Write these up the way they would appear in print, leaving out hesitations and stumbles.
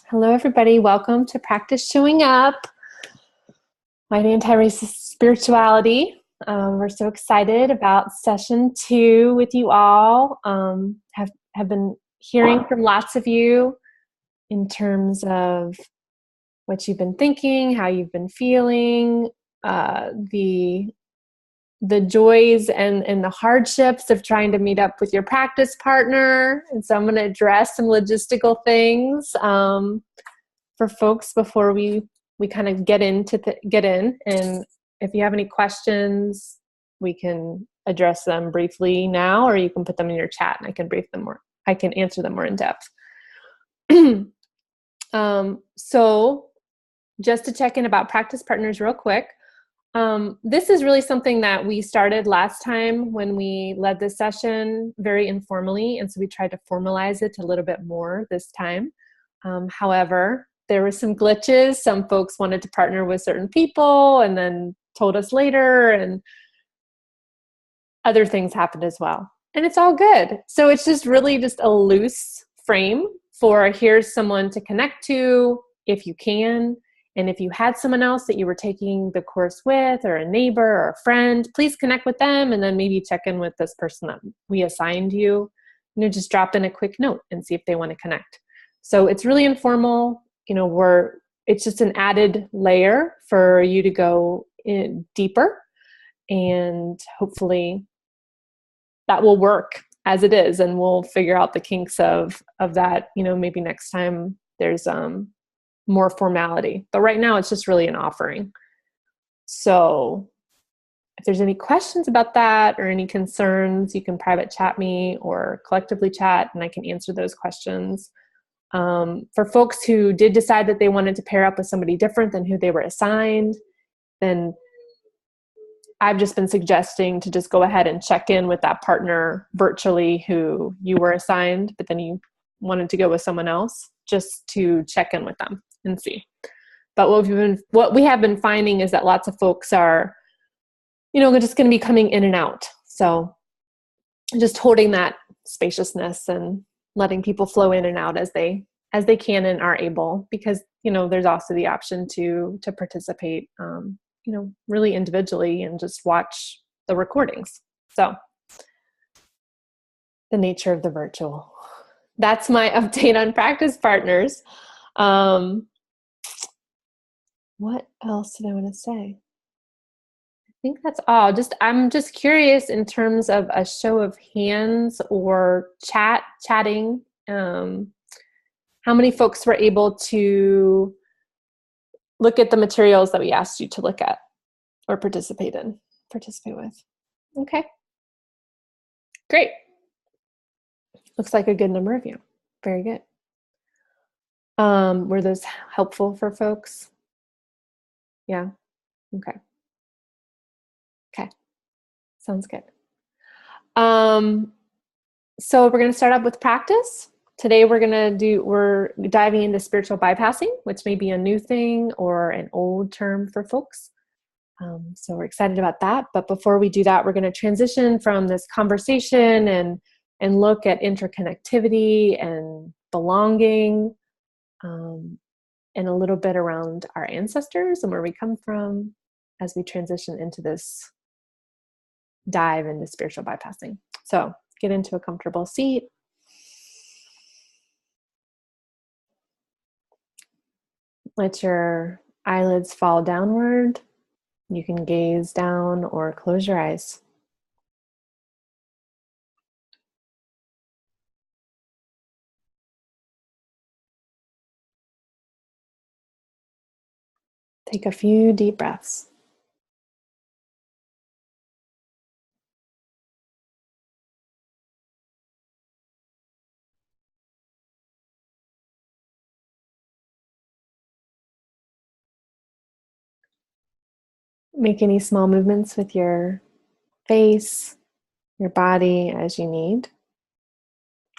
Hello, everybody. Welcome to Practice Showing Up, White Anti-Racist Spirituality. We're so excited about session 2 with you all. Have been hearing from lots of you in terms of what you've been thinking, how you've been feeling, the joys and the hardships of trying to meet up with your practice partner. And so I'm going to address some logistical things for folks before we kind of get in. And if you have any questions, we can address them briefly now, or you can put them in your chat and I can answer them more in depth. So just to check in about practice partners real quick. This is really something that we started last time when we led this session very informally, and so we tried to formalize it a little bit more this time. However, there were some glitches. Some folks wanted to partner with certain people and then told us later, and other things happened as well. And it's all good. So it's just really just a loose frame for here's someone to connect to if you can. And if you had someone else that you were taking the course with, or a neighbor or a friend, please connect with them and then maybe check in with this person that we assigned you. Just drop in a quick note and see if they want to connect. So it's really informal. It's just an added layer for you to go in deeper, and hopefully that will work as it is, and we'll figure out the kinks of that, maybe next time there's more formality. But right now it's just really an offering. So if there's any questions about that or any concerns, you can private chat me or collectively chat and I can answer those questions. For folks who did decide that they wanted to pair up with somebody different than who they were assigned, then I've just been suggesting to just go ahead and check in with that partner virtually who you were assigned, but then you wanted to go with someone else, just to check in with them and see. But what we have been finding is that lots of folks are, just going to be coming in and out. So just holding that spaciousness and letting people flow in and out as they can and are able, because, there's also the option to participate, really individually and just watch the recordings. So the nature of the virtual. That's my update on practice partners. What else did I want to say? I think that's all. I'm just curious in terms of a show of hands or chatting. How many folks were able to look at the materials that we asked you to look at or participate with? Okay. Great. Looks like a good number of you. Very good. Were those helpful for folks? Yeah. Okay. Sounds good. So we're going to start up with practice. Today we're diving into spiritual bypassing, which may be a new thing or an old term for folks. So we're excited about that. But before we do that, we're going to transition from this conversation and look at interconnectivity and belonging, and a little bit around our ancestors and where we come from as we transition into this dive into spiritual bypassing. So get into a comfortable seat. Let your eyelids fall downward. You can gaze down or close your eyes. Take a few deep breaths. Make any small movements with your face, your body as you need.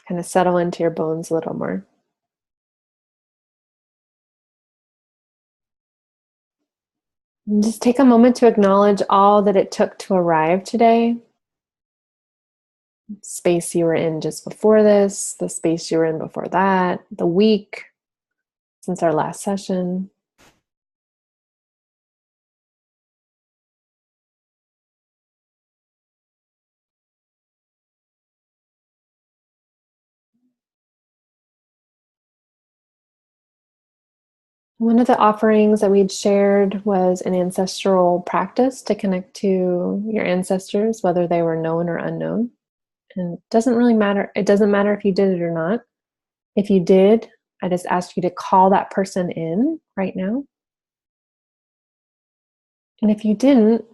Kind of settle into your bones a little more. And just take a moment to acknowledge all that it took to arrive today. Space you were in just before this, the space you were in before that, the week, since our last session. One of the offerings that we'd shared was an ancestral practice to connect to your ancestors, whether they were known or unknown. And it doesn't really matter. It doesn't matter if you did it or not. If you did, I just ask you to call that person in right now. And if you didn't,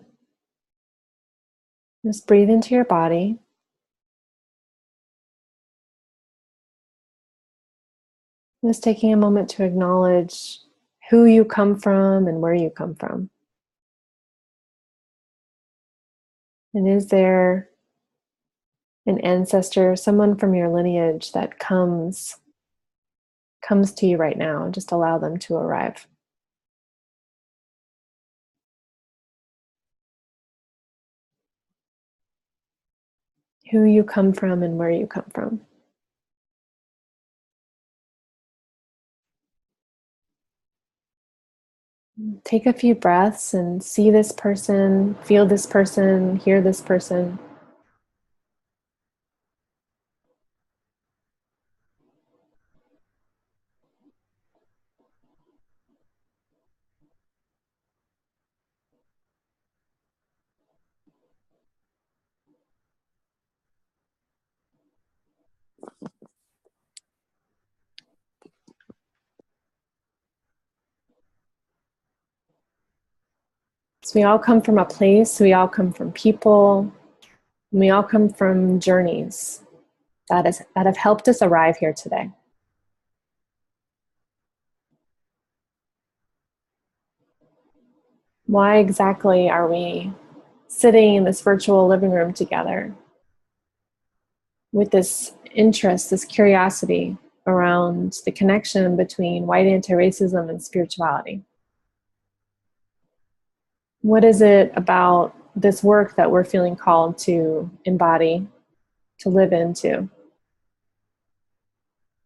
just breathe into your body. Just taking a moment to acknowledge who you come from and where you come from. And is there an ancestor, someone from your lineage that comes to you right now? Just allow them to arrive. Who you come from and where you come from. Take a few breaths and see this person, feel this person, hear this person. So we all come from a place, we all come from people, and we all come from journeys that have helped us arrive here today. Why exactly are we sitting in this virtual living room together with this interest, this curiosity around the connection between white anti-racism and spirituality? What is it about this work that we're feeling called to embody, to live into,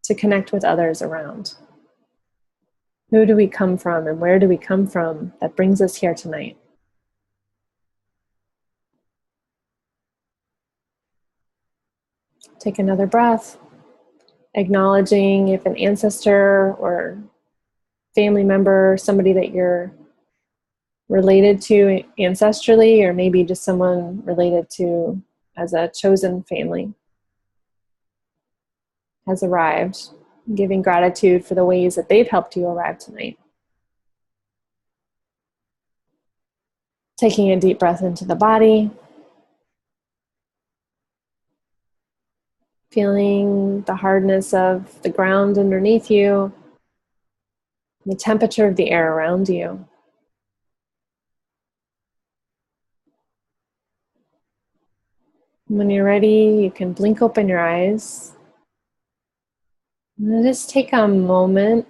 to connect with others around? Who do we come from and where do we come from that brings us here tonight? Take another breath, acknowledging if an ancestor or family member, somebody that you're related to ancestrally, or maybe just someone related to as a chosen family, has arrived, giving gratitude for the ways that they've helped you arrive tonight. Taking a deep breath into the body, feeling the hardness of the ground underneath you, the temperature of the air around you. When you're ready, you can blink open your eyes. And just take a moment,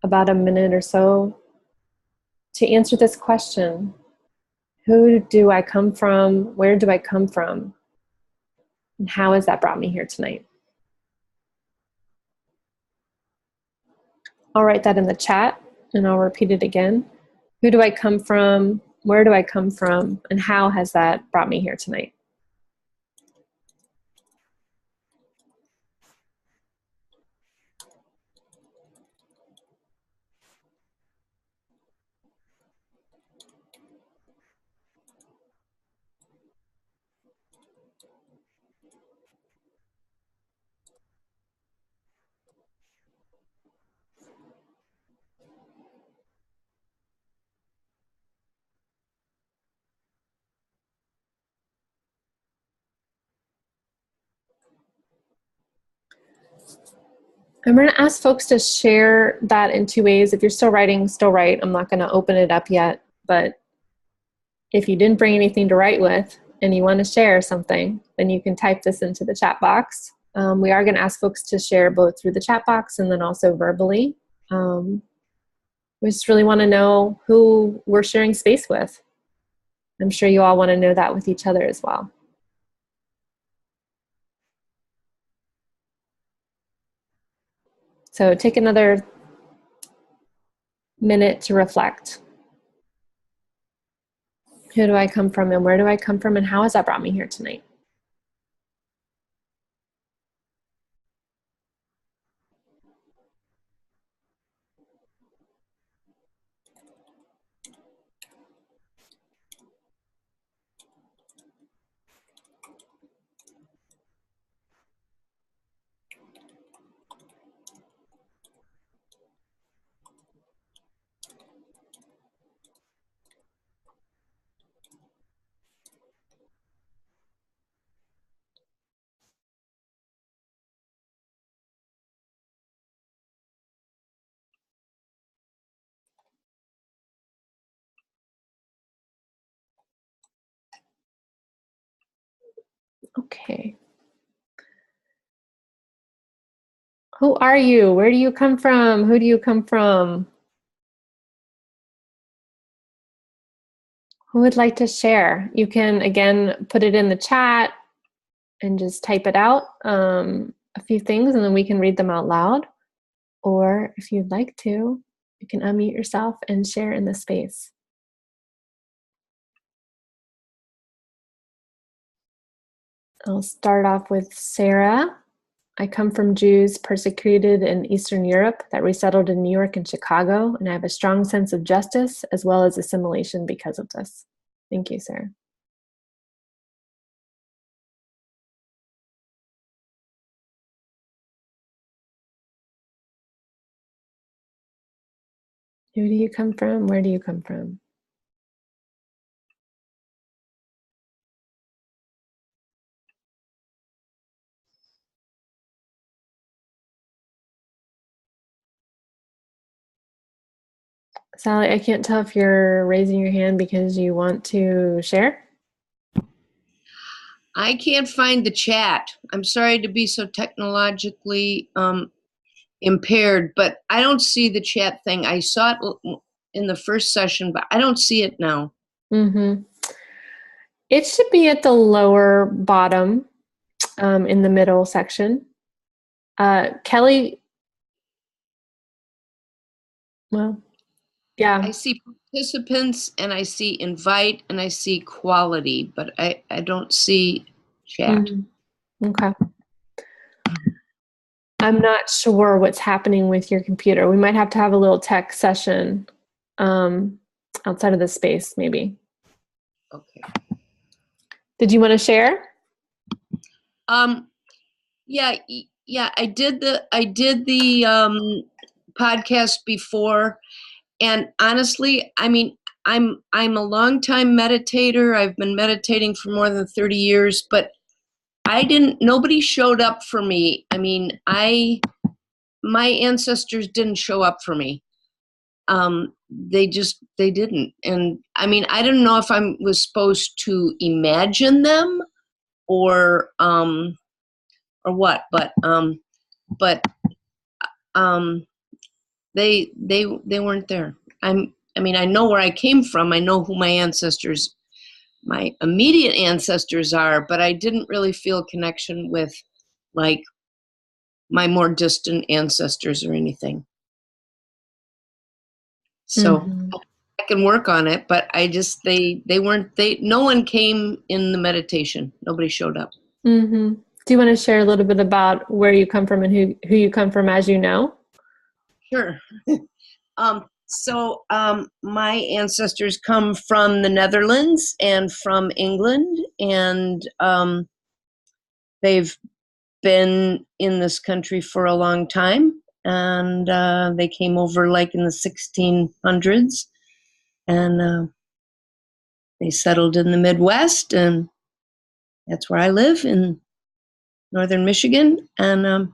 about a minute or so, to answer this question. Who do I come from? Where do I come from? And how has that brought me here tonight? I'll write that in the chat and I'll repeat it again. Who do I come from? Where do I come from? And how has that brought me here tonight? I'm going to ask folks to share that in two ways. If you're still writing, still write. I'm not going to open it up yet, but if you didn't bring anything to write with and you want to share something, then you can type this into the chat box. We are going to ask folks to share both through the chat box and then also verbally. We just really want to know who we're sharing space with. I'm sure you all want to know that with each other as well. So take another minute to reflect. Who do I come from and where do I come from and how has that brought me here tonight? Okay. Who are you? Where do you come from? Who do you come from? Who would like to share? You can, again, put it in the chat and just type it out, a few things, and then we can read them out loud. Or if you'd like to, you can unmute yourself and share in the space. I'll start off with Sarah. I come from Jews persecuted in Eastern Europe that resettled in New York and Chicago, and I have a strong sense of justice as well as assimilation because of this. Thank you, Sarah. Who do you come from? Where do you come from? Sally, I can't tell if you're raising your hand because you want to share. I can't find the chat. I'm sorry to be so technologically impaired, but I don't see the chat thing. I saw it in the first session, but I don't see it now. Mm-hmm. It should be at the lower bottom, in the middle section. Kelly, well, yeah. I see participants and I see invite and I see quality, but I don't see chat. Mm-hmm. Okay. I'm not sure what's happening with your computer. We might have to have a little tech session outside of the space, maybe. Okay. Did you want to share? Yeah, I did the podcast before, and honestly, I mean, I'm a longtime meditator. I've been meditating for more than 30 years, but nobody showed up for me. I mean, my ancestors didn't show up for me. They didn't. And I mean, I don't know if I was supposed to imagine them or what, but they weren't there. I mean, I know where I came from. I know who my immediate ancestors are, but I didn't really feel a connection with like my more distant ancestors or anything. So I can work on it, but no one came in the meditation. Nobody showed up. Mm-hmm. Do you want to share a little bit about where you come from and who you come from as you know? Sure. So my ancestors come from the Netherlands and from England, and they've been in this country for a long time. And they came over like in the 1600s, and they settled in the Midwest, and that's where I live in northern Michigan. And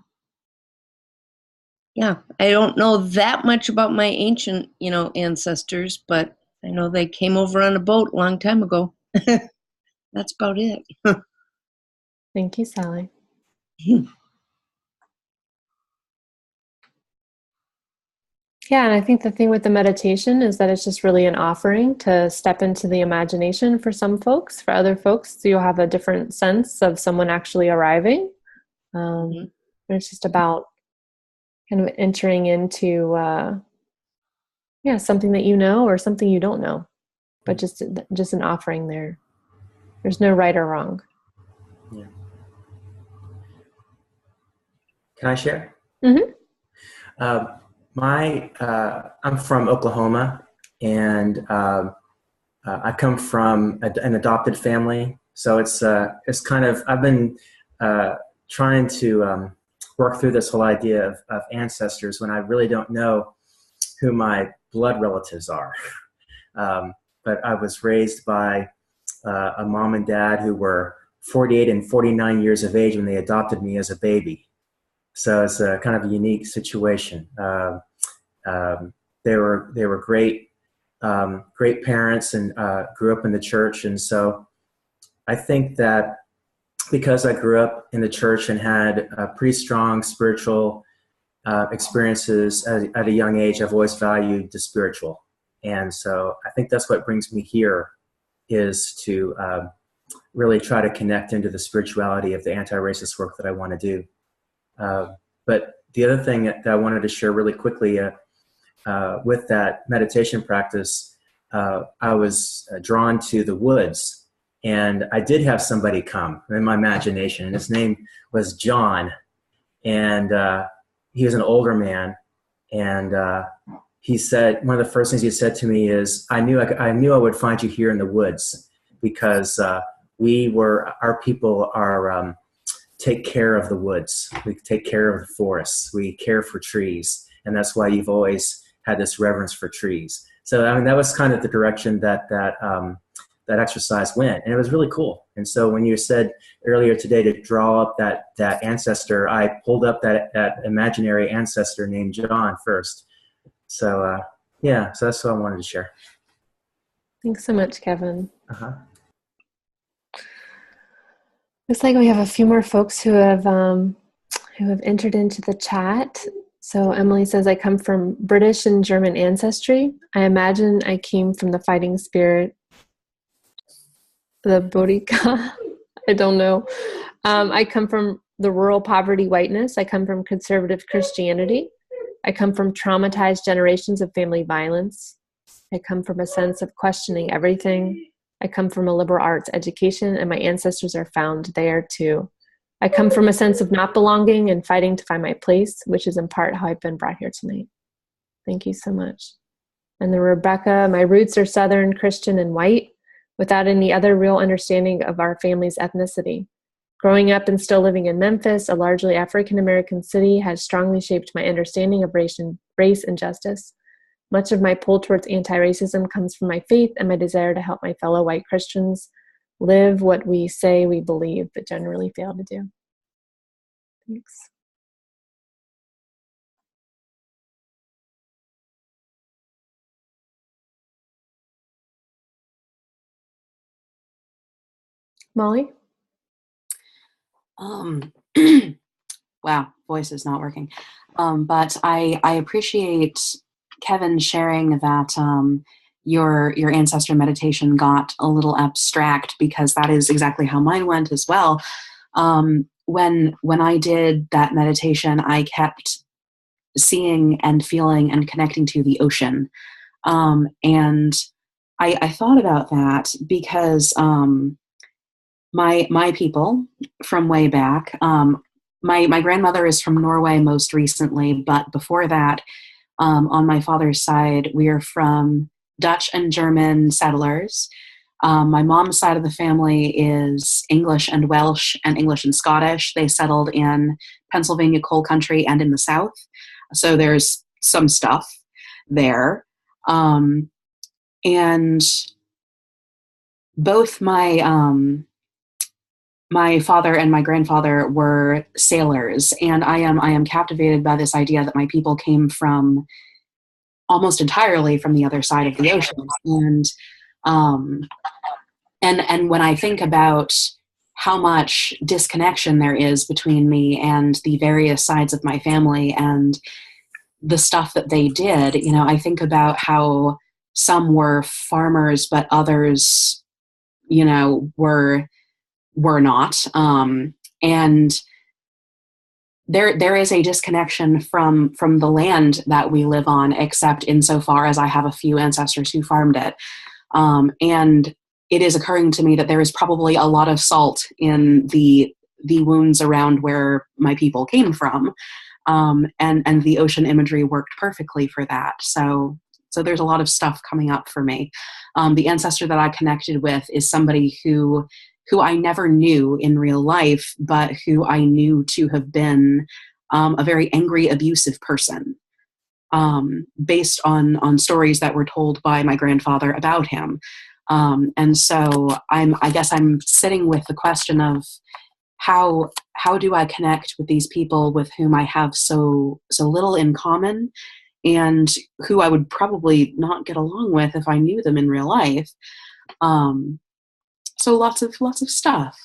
yeah, I don't know that much about my ancient, ancestors, but I know they came over on a boat a long time ago. That's about it. Thank you, Sally. Yeah, and I think the thing with the meditation is that it's just really an offering to step into the imagination for some folks. For other folks, you'll have a different sense of someone actually arriving. It's just about kind of entering into Yeah, something that you know or something you don't know, but just an offering there. There's no right or wrong. Yeah. Can I share? Mm-hmm. I'm from Oklahoma, and I come from an adopted family. So it's kind of I've been trying to work through this whole idea of ancestors when I really don't know who my blood relatives are. But I was raised by a mom and dad who were 48 and 49 years of age when they adopted me as a baby. So it's a kind of a unique situation. They were great parents and grew up in the church, and so I think that because I grew up in the church and had pretty strong spiritual experiences at a young age, I've always valued the spiritual, and so I think that's what brings me here is to really try to connect into the spirituality of the anti-racist work that I want to do. But the other thing that I wanted to share really quickly with that meditation practice, I was drawn to the woods. And I did have somebody come in my imagination, and his name was John. And he was an older man. And he said, one of the first things he said to me is, I knew I would find you here in the woods because our people are, take care of the woods. We take care of the forests. We care for trees. And that's why you've always had this reverence for trees. So, I mean, that was kind of the direction that exercise went. And it was really cool. And so when you said earlier today to draw up that ancestor, I pulled up that imaginary ancestor named John first. So, so that's what I wanted to share. Thanks so much, Kevin. Uh-huh. Looks like we have a few more folks who have entered into the chat. So Emily says, I come from British and German ancestry. I imagine I came from the fighting spirit, the Bodhika. I don't know. I come from the rural poverty whiteness. I come from conservative Christianity. I come from traumatized generations of family violence. I come from a sense of questioning everything. I come from a liberal arts education, and my ancestors are found there too. I come from a sense of not belonging and fighting to find my place, which is in part how I've been brought here tonight. Thank you so much. And then Rebecca, my roots are Southern, Christian, and white, without any other real understanding of our family's ethnicity. Growing up and still living in Memphis, a largely African-American city, has strongly shaped my understanding of race and justice. Much of my pull towards anti-racism comes from my faith and my desire to help my fellow white Christians live what we say we believe, but generally fail to do. Thanks. Molly? Wow, voice is not working. But I appreciate Kevin sharing that your ancestor meditation got a little abstract, because that is exactly how mine went as well. When I did that meditation, I kept seeing and feeling and connecting to the ocean. And I thought about that because my people from way back, my grandmother is from Norway most recently, but before that, on my father's side, we are from Dutch and German settlers. My mom's side of the family is English and Welsh and English and Scottish. They settled in Pennsylvania coal country and in the South. So there's some stuff there. And both my father and my grandfather were sailors, and I am captivated by this idea that my people came from almost entirely from the other side of the ocean. And when I think about how much disconnection there is between me and the various sides of my family and the stuff that they did, I think about how some were farmers, but others, were not. And there is a disconnection from the land that we live on, except insofar as I have a few ancestors who farmed it. And it is occurring to me that there is probably a lot of salt in the wounds around where my people came from. And the ocean imagery worked perfectly for that. So there's a lot of stuff coming up for me. The ancestor that I connected with is somebody who I never knew in real life, but who I knew to have been a very angry, abusive person, based on stories that were told by my grandfather about him. And so I guess I'm sitting with the question of how do I connect with these people with whom I have so little in common, and who I would probably not get along with if I knew them in real life. So lots of stuff.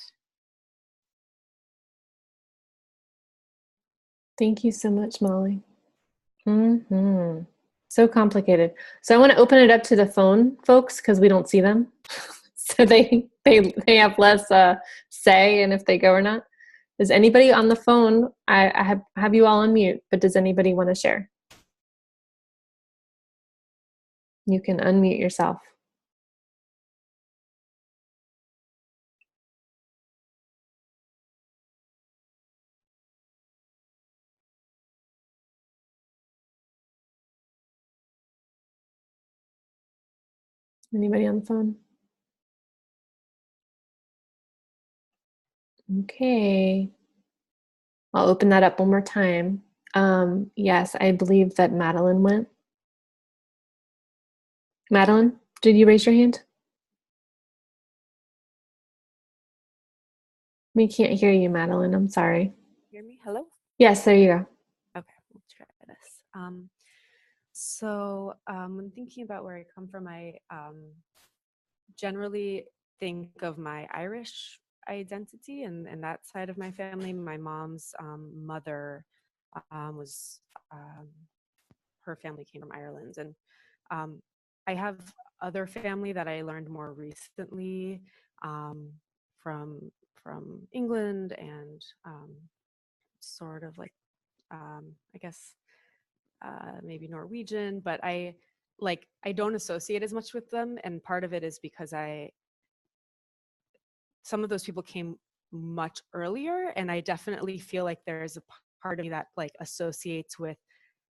Thank you so much, Molly. So complicated. So I want to open it up to the phone folks because we don't see them. So they have less say in if they go or not. Is anybody on the phone? I have you all on mute, but does anybody want to share? You can unmute yourself. Anybody on the phone? Okay. I'll open that up one more time. Yes, I believe that Madeline went. Madeline, did you raise your hand? We can't hear you, Madeline. I'm sorry. Hear me? Hello? Yes, there you go. Okay, we'll try this. When thinking about where I come from, I generally think of my Irish identity and that side of my family. My mom's mother was, her family came from Ireland. And I have other family that I learned more recently from England and sort of like, I guess, maybe Norwegian, but I don't associate as much with them. And part of it is because some of those people came much earlier, and I definitely feel like there's a part of me that like associates with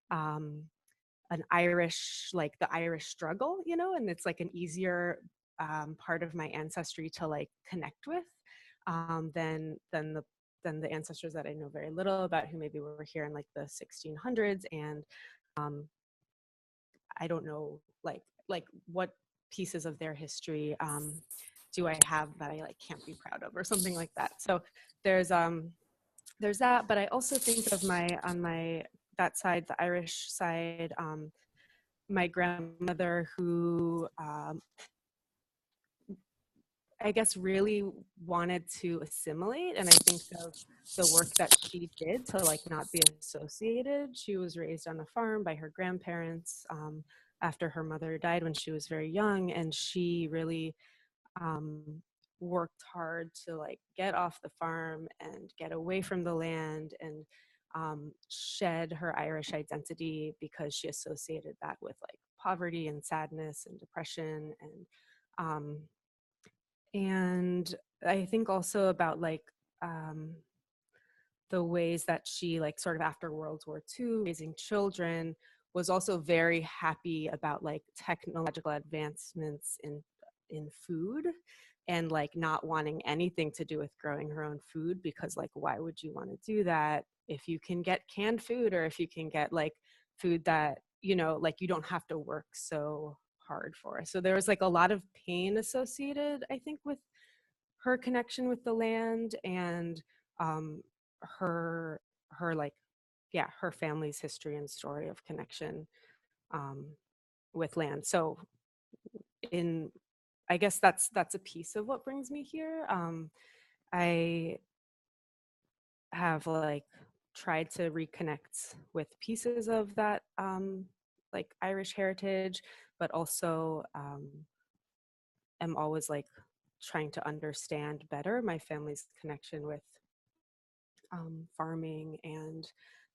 an Irish, like the Irish struggle, you know, and it's like an easier part of my ancestry to like connect with than the ancestors that I know very little about, who maybe were here in like the 1600s. And I don't know like what pieces of their history do I have that I like can't be proud of or something like that. So there's that, but I also think of that side, the Irish side, my grandmother who I guess really wanted to assimilate, and I think of the work that she did to like not be associated. She was raised on a farm by her grandparents after her mother died when she was very young, and she really worked hard to like get off the farm and get away from the land and shed her Irish identity because she associated that with like poverty and sadness and depression. And I think also about like the ways that she like sort of after World War II raising children was also very happy about like technological advancements in food, and like not wanting anything to do with growing her own food, because like why would you want to do that if you can get canned food, or if you can get like food that, you know, like you don't have to work so hard for. So there was like a lot of pain associated, I think, with her connection with the land, and her like, yeah, her family's history and story of connection with land. So I guess that's a piece of what brings me here. I have like tried to reconnect with pieces of that like Irish heritage, but also am always like trying to understand better my family's connection with farming and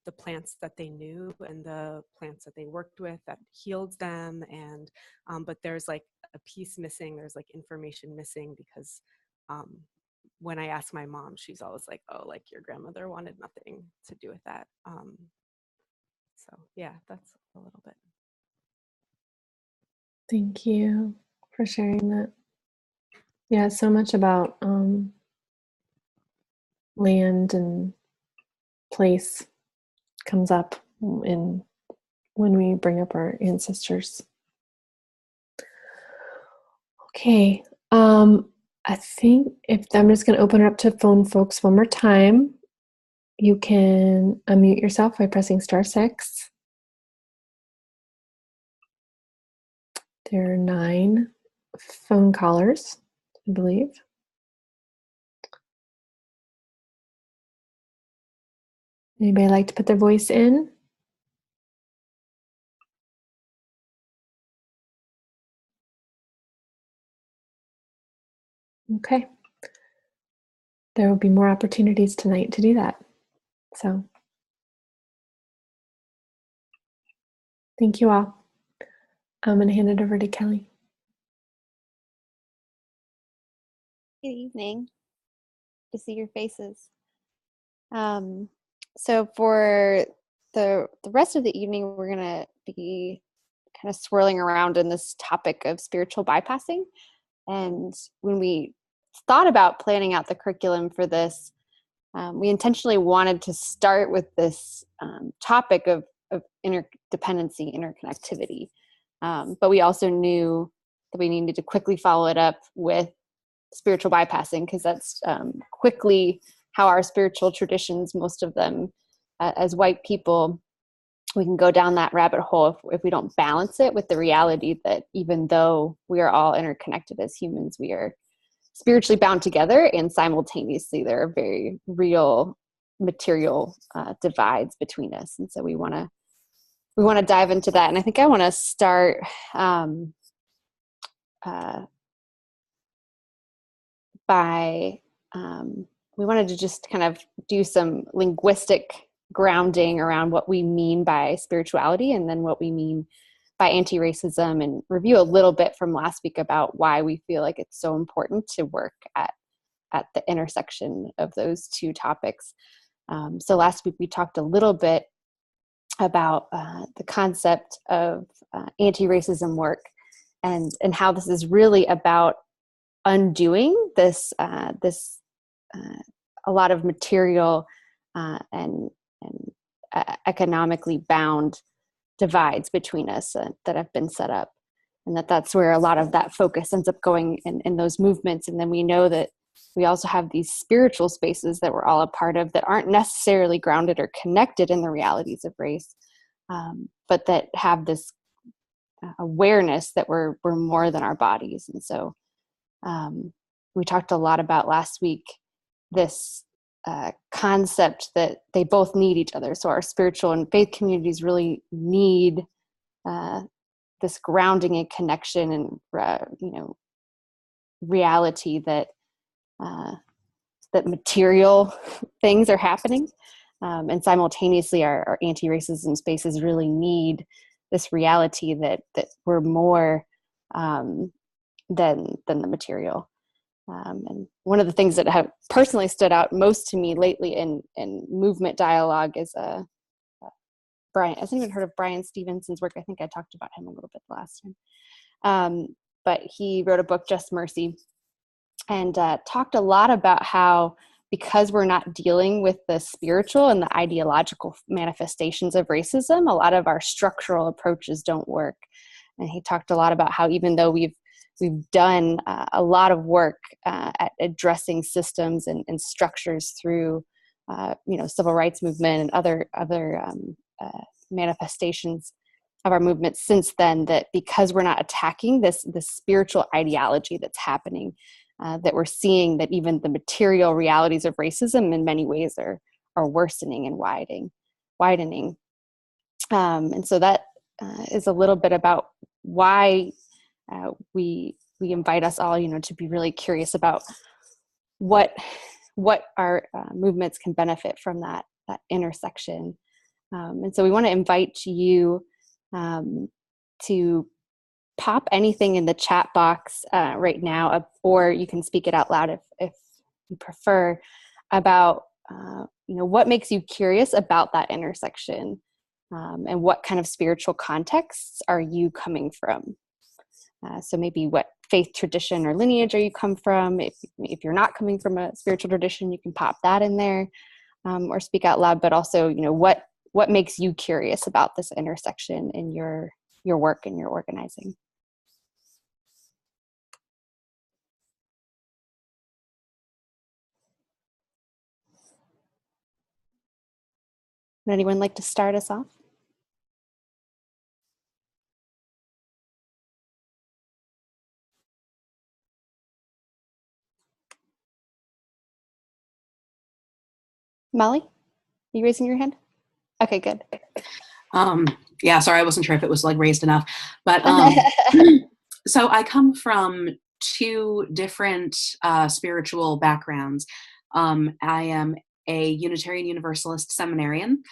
the plants that they knew and the plants that they worked with that healed them. And but there's like a piece missing. There's like information missing because when I ask my mom, she's always like, "Oh, like your grandmother wanted nothing to do with that." So yeah, that's a little bit. Thank you for sharing that. Yeah, so much about land and place comes up in when we bring up our ancestors. Okay, I think if I'm just going to open it up to phone folks one more time. You can unmute yourself by pressing *6. There are 9 phone callers, I believe. Anybody like to put their voice in? Okay. There will be more opportunities tonight to do that. So, thank you all. I'm going to hand it over to Kelly. Good evening. Good to see your faces. So for the rest of the evening, we're going to be kind of swirling around in this topic of spiritual bypassing. And when we thought about planning out the curriculum for this, we intentionally wanted to start with this topic of interdependency, interconnectivity. But we also knew that we needed to quickly follow it up with spiritual bypassing, because that's quickly how our spiritual traditions, most of them as white people, we can go down that rabbit hole if we don't balance it with the reality that even though we are all interconnected as humans, we are spiritually bound together, and simultaneously there are very real material divides between us. And so we want to dive into that. And I think I want to start by we wanted to just kind of do some linguistic grounding around what we mean by spirituality, and then what we mean by anti-racism, and review a little bit from last week about why we feel like it's so important to work at the intersection of those two topics. So last week we talked a little bit about the concept of anti-racism work, and how this is really about undoing this a lot of material and economically bound divides between us that have been set up, and that's where a lot of that focus ends up going in those movements. And then we know that we also have these spiritual spaces that we're all a part of that aren't necessarily grounded or connected in the realities of race, but that have this awareness that we're more than our bodies. And so we talked a lot about last week this concept that they both need each other. So our spiritual and faith communities really need this grounding and connection and reality that that material things are happening, and simultaneously our anti-racism spaces really need this reality that we're more than the material. And one of the things that have personally stood out most to me lately in movement dialogue is Brian. I haven't even heard of Brian Stevenson's work. I think I talked about him a little bit last time. But he wrote a book, Just Mercy, and talked a lot about how, because we're not dealing with the spiritual and the ideological manifestations of racism, a lot of our structural approaches don't work. And he talked a lot about how even though we've done a lot of work at addressing systems and structures through, civil rights movement and other manifestations of our movement since then, that because we're not attacking this spiritual ideology that's happening, that we're seeing that even the material realities of racism in many ways are worsening and widening. And so that is a little bit about why we invite us all, to be really curious about what what our movements can benefit from that intersection. And so we want to invite you to pop anything in the chat box right now, or you can speak it out loud if you prefer, about what makes you curious about that intersection, and what kind of spiritual contexts are you coming from. So maybe what faith tradition or lineage are you come from? If you're not coming from a spiritual tradition, you can pop that in there, or speak out loud. But also, what makes you curious about this intersection in your work and your organizing. Would anyone like to start us off? Molly, are you raising your hand? Okay, good. Yeah, sorry, I wasn't sure if it was like raised enough, but so I come from two different spiritual backgrounds. I am a Unitarian Universalist seminarian,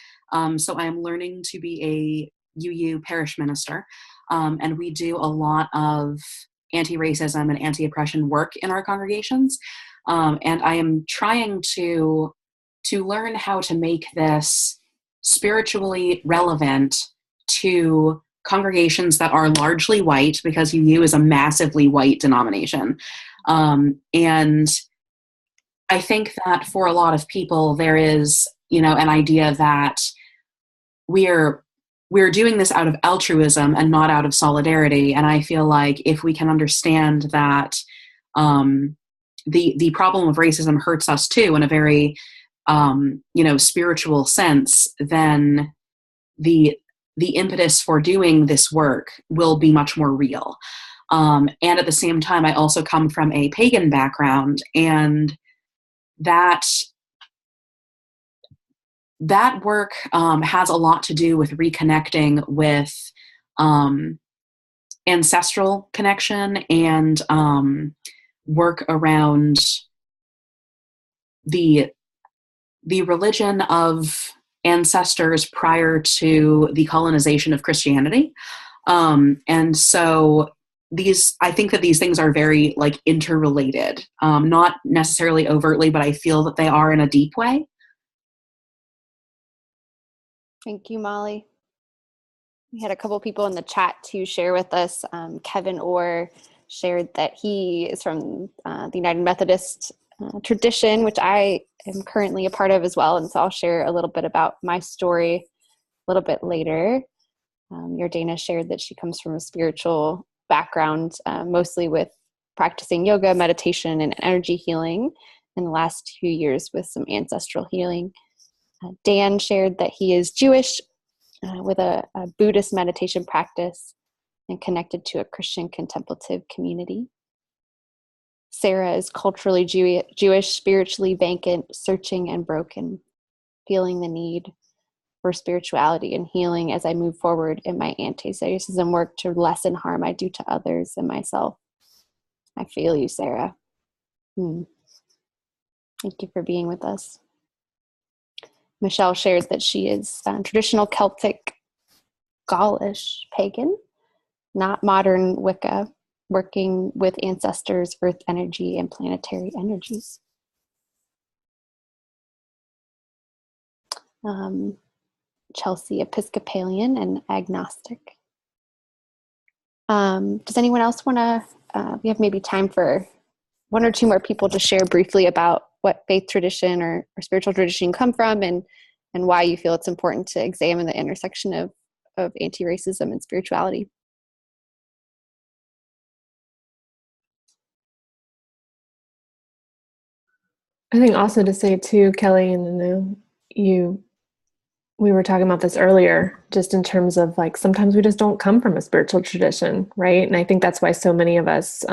so I am learning to be a UU parish minister, and we do a lot of anti-racism and anti-oppression work in our congregations, and I am trying to learn how to make this spiritually relevant to congregations that are largely white, because UU is a massively white denomination. And I think that for a lot of people, there is, an idea that we're doing this out of altruism and not out of solidarity. And I feel like if we can understand that the problem of racism hurts us too in a very spiritual sense, then the impetus for doing this work will be much more real. And at the same time, I also come from a pagan background, and that work has a lot to do with reconnecting with ancestral connection and work around the religion of ancestors prior to the colonization of Christianity. And so I think that these things are very interrelated, not necessarily overtly, but I feel that they are in a deep way. Thank you, Molly. We had a couple people in the chat to share with us. Kevin Orr shared that he is from the United Methodist tradition, which I am currently a part of as well. And so I'll share a little bit about my story a little bit later. Yordana shared that she comes from a spiritual background, mostly with practicing yoga, meditation, and energy healing in the last few years with some ancestral healing. Dan shared that he is Jewish with a Buddhist meditation practice and connected to a Christian contemplative community. Sarah is culturally Jewish, spiritually vacant, searching and broken, feeling the need for spirituality and healing as I move forward in my anti-racism work to lessen harm I do to others and myself. I feel you, Sarah. Thank you for being with us. Michelle shared that she is traditional Celtic Gaulish pagan, not modern Wicca, working with ancestors, earth energy, and planetary energies. Chelsea, Episcopalian and agnostic. Does anyone else want to, we have maybe time for one or two more people to share briefly about what faith tradition or spiritual tradition you come from, and why you feel it's important to examine the intersection of anti-racism and spirituality. I think also to say too, Kelly, and we were talking about this earlier, just in terms of sometimes we just don't come from a spiritual tradition, right? And I think that's why so many of us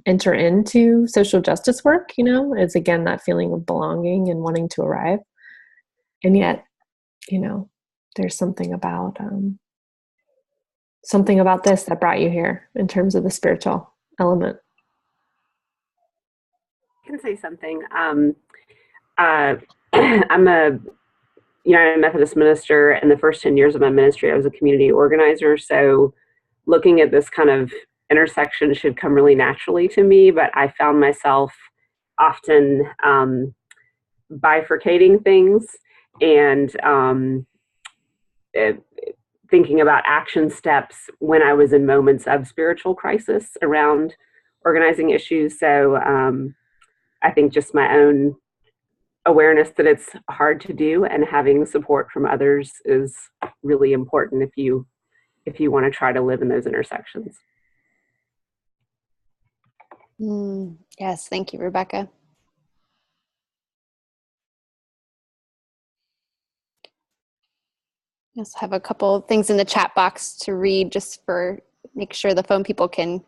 enter into social justice work, is again that feeling of belonging and wanting to arrive. And yet, there's something about this that brought you here in terms of the spiritual element. I can say something. I'm a United Methodist minister, and the first 10 years of my ministry, I was a community organizer. So looking at this kind of intersection should come really naturally to me, but I found myself often bifurcating things and thinking about action steps when I was in moments of spiritual crisis around organizing issues. So I think just my own awareness that it's hard to do and having support from others is really important if you want to try to live in those intersections. Yes, thank you, Rebecca. I also have a couple of things in the chat box to read just for make sure the phone people can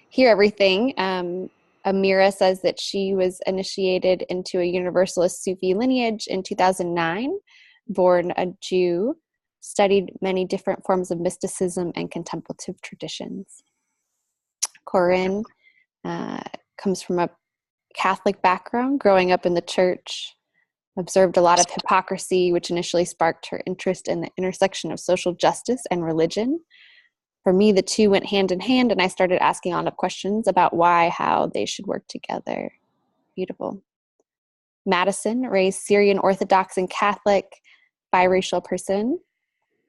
hear everything. Amira says that she was initiated into a Universalist Sufi lineage in 2009, born a Jew, studied many different forms of mysticism and contemplative traditions. Corinne comes from a Catholic background, growing up in the church, observed a lot of hypocrisy, which initially sparked her interest in the intersection of social justice and religion. For me, the two went hand in hand, and I started asking a lot of questions about why, how they should work together. Beautiful. Madison, raised Syrian Orthodox and Catholic, biracial person.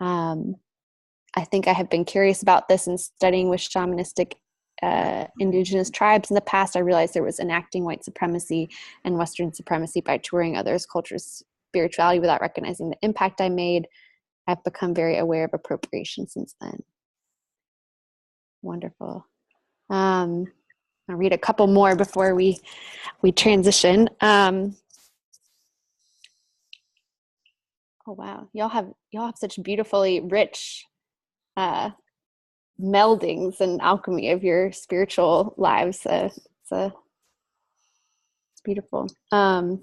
I think I have been curious about this in studying with shamanistic indigenous tribes in the past. I realized there was enacting white supremacy and Western supremacy by touring others' cultures' spirituality without recognizing the impact I made. I've become very aware of appropriation since then. Wonderful. I'll read a couple more before we transition. Oh wow, y'all have such beautifully rich meldings and alchemy of your spiritual lives. It's beautiful. Actually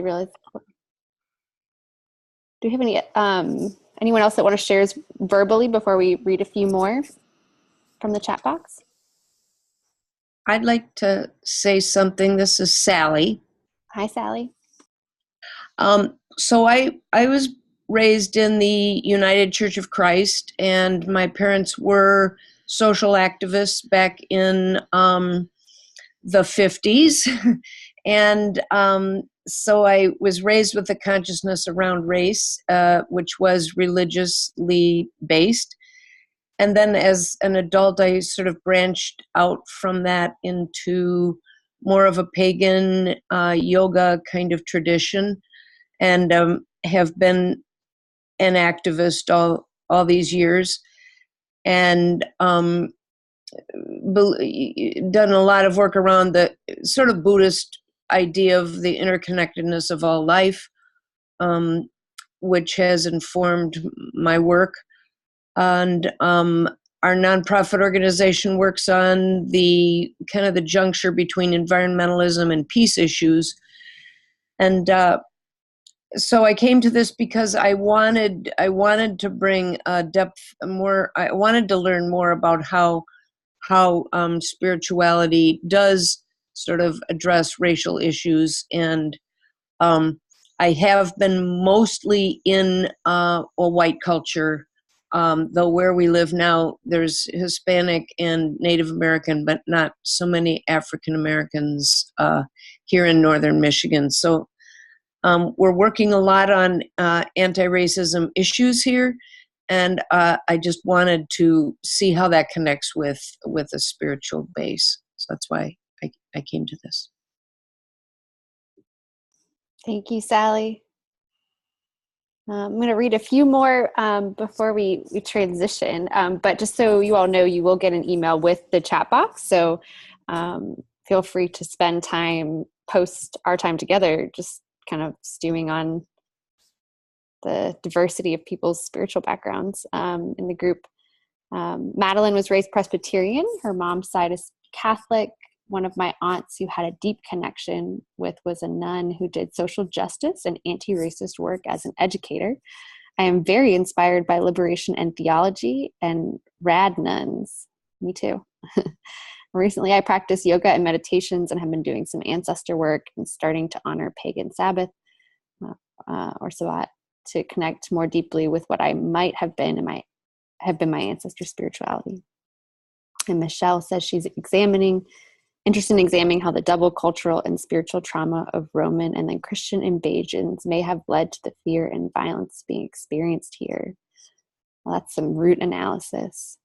realized, do you have any anyone else that want to share verbally before we read a few more from the chat box? I'd like to say something. This is Sally. Hi, Sally. So I was raised in the United Church of Christ, and my parents were social activists back in the 50s. And so I was raised with a consciousness around race, which was religiously based. And then as an adult, I sort of branched out from that into more of a pagan yoga kind of tradition, and have been an activist all these years, and done a lot of work around the sort of Buddhist idea of the interconnectedness of all life, which has informed my work. And our nonprofit organization works on the kind of the juncture between environmentalism and peace issues. And so I came to this because I wanted to bring depth more. I wanted to learn more about how spirituality does sort of address racial issues, and I have been mostly in a white culture. Though where we live now, there's Hispanic and Native American, but not so many African Americans here in northern Michigan. So we're working a lot on anti-racism issues here, and I just wanted to see how that connects with a spiritual base. So that's why I came to this. Thank you, Sally. I'm going to read a few more before we transition, but just so you all know, you will get an email with the chat box, so feel free to spend time post our time together just kind of stewing on the diversity of people's spiritual backgrounds in the group. Madeline was raised Presbyterian. Her mom's side is Catholic. One of my aunts who had a deep connection with was a nun who did social justice and anti-racist work as an educator. I am very inspired by liberation and theology and rad nuns. Me too. recently I practice yoga and meditations and have been doing some ancestor work and starting to honor pagan Sabbath or Sabbat to connect more deeply with what I might have been and have been my ancestor spirituality. And Michelle says she's interested in examining how the double cultural and spiritual trauma of Roman and then Christian invasions may have led to the fear and violence being experienced here. Well, that's some root analysis.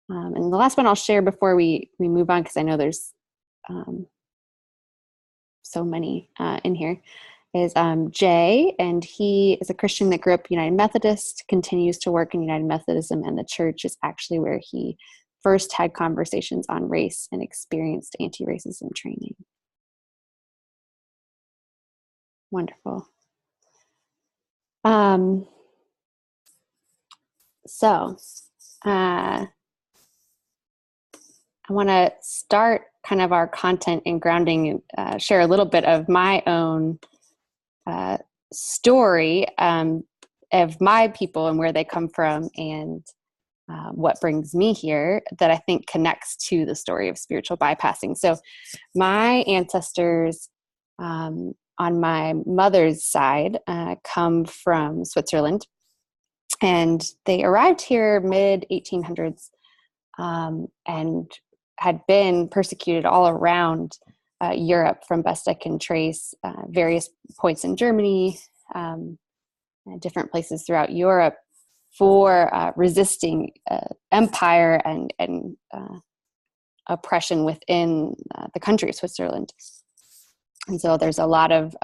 And the last one I'll share before we move on, because I know there's so many in here, is Jay, and he is a Christian that grew up United Methodist, continues to work in United Methodism, and the church is actually where he first had conversations on race and experienced anti-racism training. Wonderful. So I want to start kind of our content and grounding, share a little bit of my own story of my people and where they come from and what brings me here that I think connects to the story of spiritual bypassing. So my ancestors on my mother's side come from Switzerland, and they arrived here mid 1800s and had been persecuted all around Europe from best I can trace, various points in Germany, different places throughout Europe, for resisting empire and oppression within the country of Switzerland. And so there's a lot of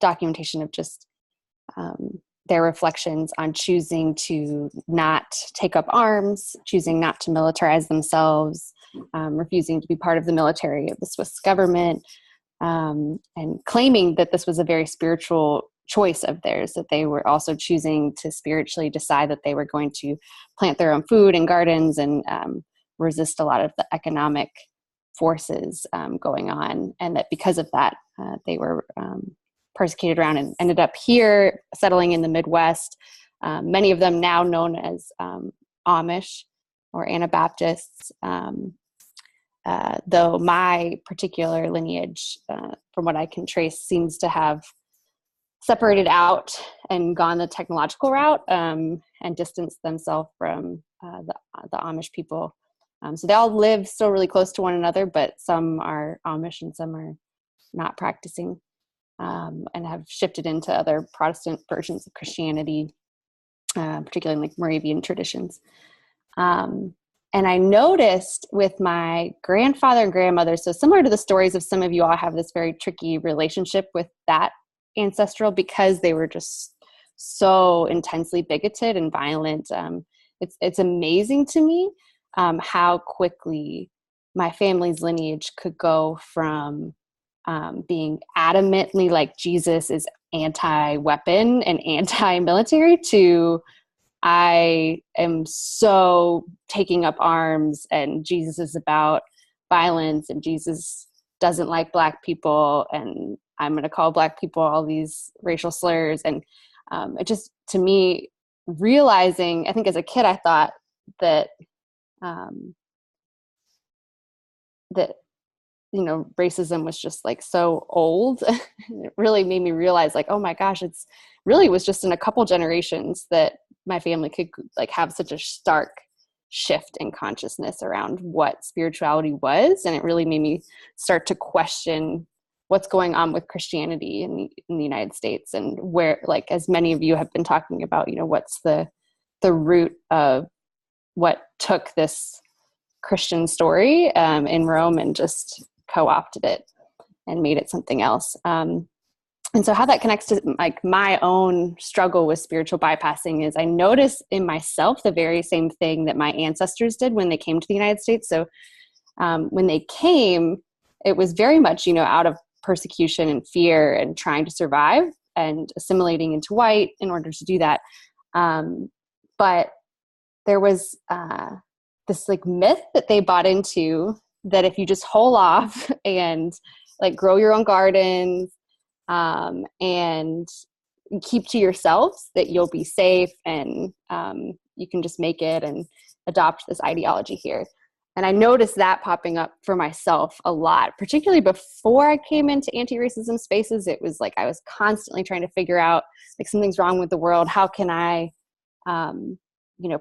documentation of just their reflections on choosing to not take up arms, choosing not to militarize themselves, refusing to be part of the military of the Swiss government, and claiming that this was a very spiritual choice of theirs, that they were also choosing to spiritually decide that they were going to plant their own food and gardens and resist a lot of the economic forces going on, and that because of that they were persecuted around and ended up here settling in the Midwest, many of them now known as Amish or Anabaptists, though my particular lineage, from what I can trace, seems to have separated out and gone the technological route and distanced themselves from the Amish people. So they all live still really close to one another, but some are Amish and some are not practicing, and have shifted into other Protestant versions of Christianity, particularly like Moravian traditions. And I noticed with my grandfather and grandmother, so similar to the stories of some of you all have this very tricky relationship with that ancestral, because they were just so intensely bigoted and violent. It's amazing to me how quickly my family's lineage could go from being adamantly like Jesus is anti-weapon and anti-military to I am so taking up arms and Jesus is about violence and Jesus doesn't like Black people and I'm going to call Black people all these racial slurs. And it just, to me, realizing, I think as a kid, I thought that, racism was just like so old. It really made me realize like, oh my gosh, it's really was just in a couple generations that my family could like have such a stark shift in consciousness around what spirituality was. And it really made me start to question what's going on with Christianity in the United States, and where, like, as many of you have been talking about, what's the root of what took this Christian story in Rome and just co-opted it and made it something else. And so how that connects to like my own struggle with spiritual bypassing is I notice in myself the very same thing that my ancestors did when they came to the United States. So when they came, it was very much, out of persecution and fear and trying to survive and assimilating into white in order to do that. But there was this like myth that they bought into that if you just hole off and like grow your own gardens and keep to yourselves, that you'll be safe and you can just make it and adopt this ideology here. And I noticed that popping up for myself a lot, particularly before I came into anti-racism spaces. It was like I was constantly trying to figure out, like, something's wrong with the world. How can I,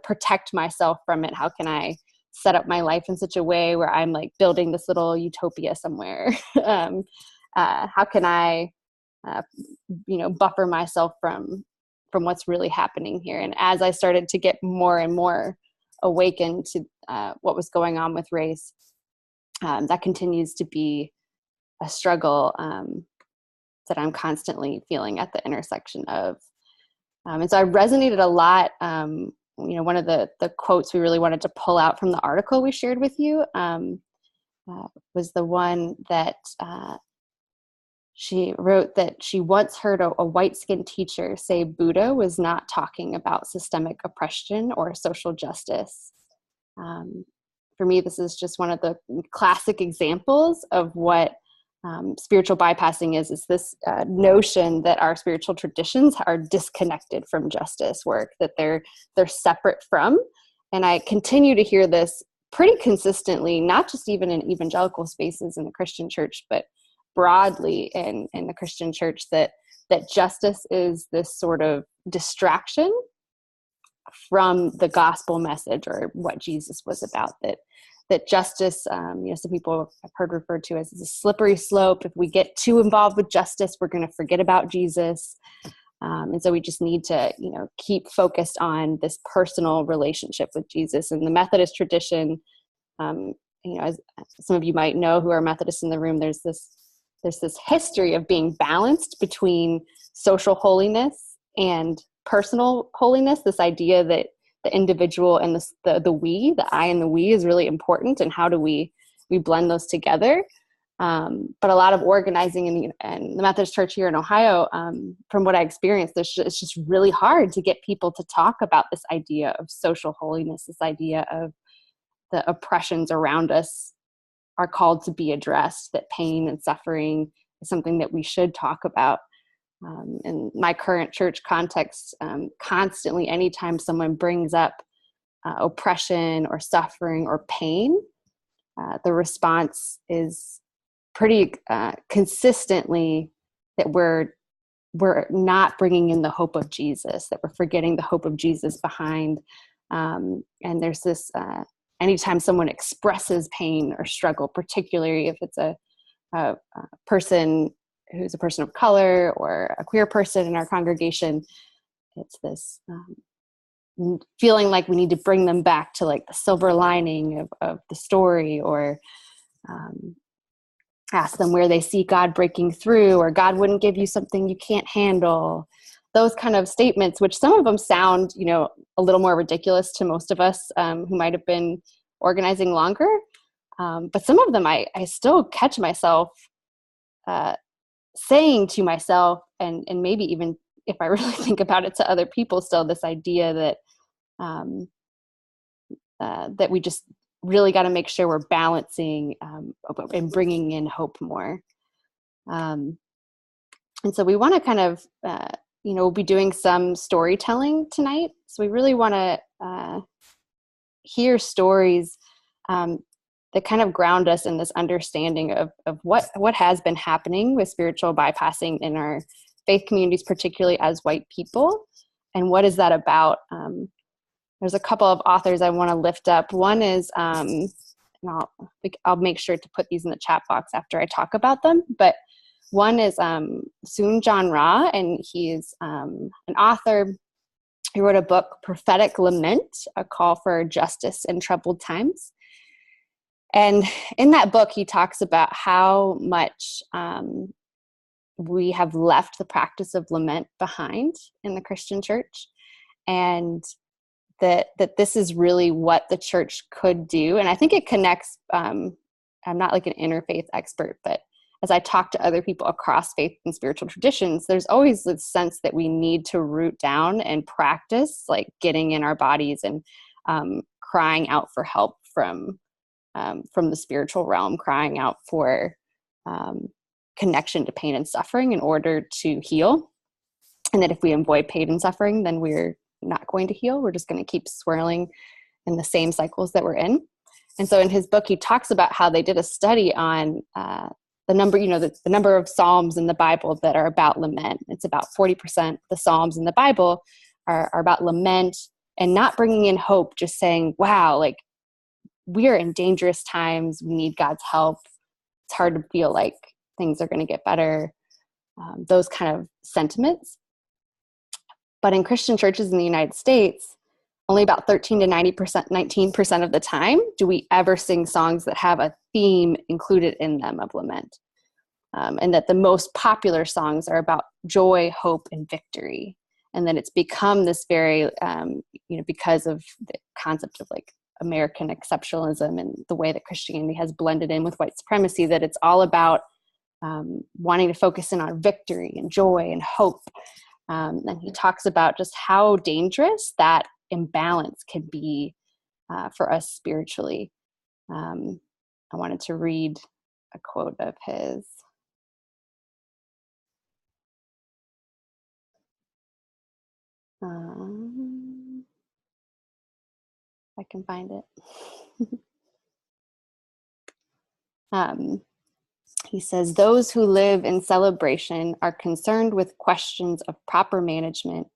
protect myself from it? How can I set up my life in such a way where I'm like building this little utopia somewhere? How can I, buffer myself from what's really happening here? And as I started to get more and more awakened to what was going on with race, that continues to be a struggle that I'm constantly feeling at the intersection of. And so I resonated a lot. One of the quotes we really wanted to pull out from the article we shared with you was the one that she wrote, that she once heard a white-skinned teacher say Buddha was not talking about systemic oppression or social justice. For me, this is just one of the classic examples of what spiritual bypassing is this notion that our spiritual traditions are disconnected from justice work, that they're separate from. And I continue to hear this pretty consistently, not just even in evangelical spaces in the Christian church, but broadly in the Christian church, that justice is this sort of distraction from the gospel message or what Jesus was about, that justice, some people have heard referred to as a slippery slope. If we get too involved with justice, we're going to forget about Jesus. And so we just need to, keep focused on this personal relationship with Jesus. And the Methodist tradition, as some of you might know who are Methodists in the room, there's this history of being balanced between social holiness and personal holiness, this idea that the individual and the we, the I and the we, is really important, and how do we blend those together. But a lot of organizing in the Methodist Church here in Ohio, from what I experienced, it's just really hard to get people to talk about this idea of social holiness, this idea of the oppressions around us are called to be addressed, that pain and suffering is something that we should talk about. In my current church context, constantly, anytime someone brings up oppression or suffering or pain, the response is pretty consistently that we're not bringing in the hope of Jesus, that we're forgetting the hope of Jesus behind. And there's this, anytime someone expresses pain or struggle, particularly if it's a person who's a person of color or a queer person in our congregation, it's this feeling like we need to bring them back to like the silver lining of the story, or ask them where they see God breaking through, or God wouldn't give you something you can't handle. Those kind of statements, which some of them sound, a little more ridiculous to most of us who might have been organizing longer. But some of them I still catch myself saying to myself, and maybe even if I really think about it, to other people still, this idea that that we just really got to make sure we're balancing and bringing in hope more. And so we want to kind of, we'll be doing some storytelling tonight. So we really want to hear stories that kind of ground us in this understanding of what has been happening with spiritual bypassing in our faith communities, particularly as white people, and what is that about. There's a couple of authors I want to lift up. One is, and I'll make sure to put these in the chat box after I talk about them, but one is Soon John Ra, and he's an author. He wrote a book, Prophetic Lament, A Call for Justice in Troubled Times. And in that book, he talks about how much we have left the practice of lament behind in the Christian church, and that this is really what the church could do. And I think it connects, I'm not like an interfaith expert, but as I talk to other people across faith and spiritual traditions, there's always this sense that we need to root down and practice, like getting in our bodies and crying out for help from the spiritual realm, crying out for connection to pain and suffering in order to heal. And that if we avoid pain and suffering, then we're not going to heal. We're just going to keep swirling in the same cycles that we're in. And so in his book, he talks about how they did a study on the number, the number of Psalms in the Bible that are about lament. It's about 40% of the Psalms in the Bible are about lament and not bringing in hope, just saying, wow, like we're in dangerous times. We need God's help. It's hard to feel like things are going to get better. Those kind of sentiments. But in Christian churches in the United States, only about 13 to 19% of the time do we ever sing songs that have a theme included in them of lament. And that the most popular songs are about joy, hope, and victory. And then it's become this very, because of the concept of like American exceptionalism and the way that Christianity has blended in with white supremacy, that it's all about wanting to focus in on victory and joy and hope. And he talks about just how dangerous that imbalance can be for us spiritually. I wanted to read a quote of his. I can find it. He says, those who live in celebration are concerned with questions of proper management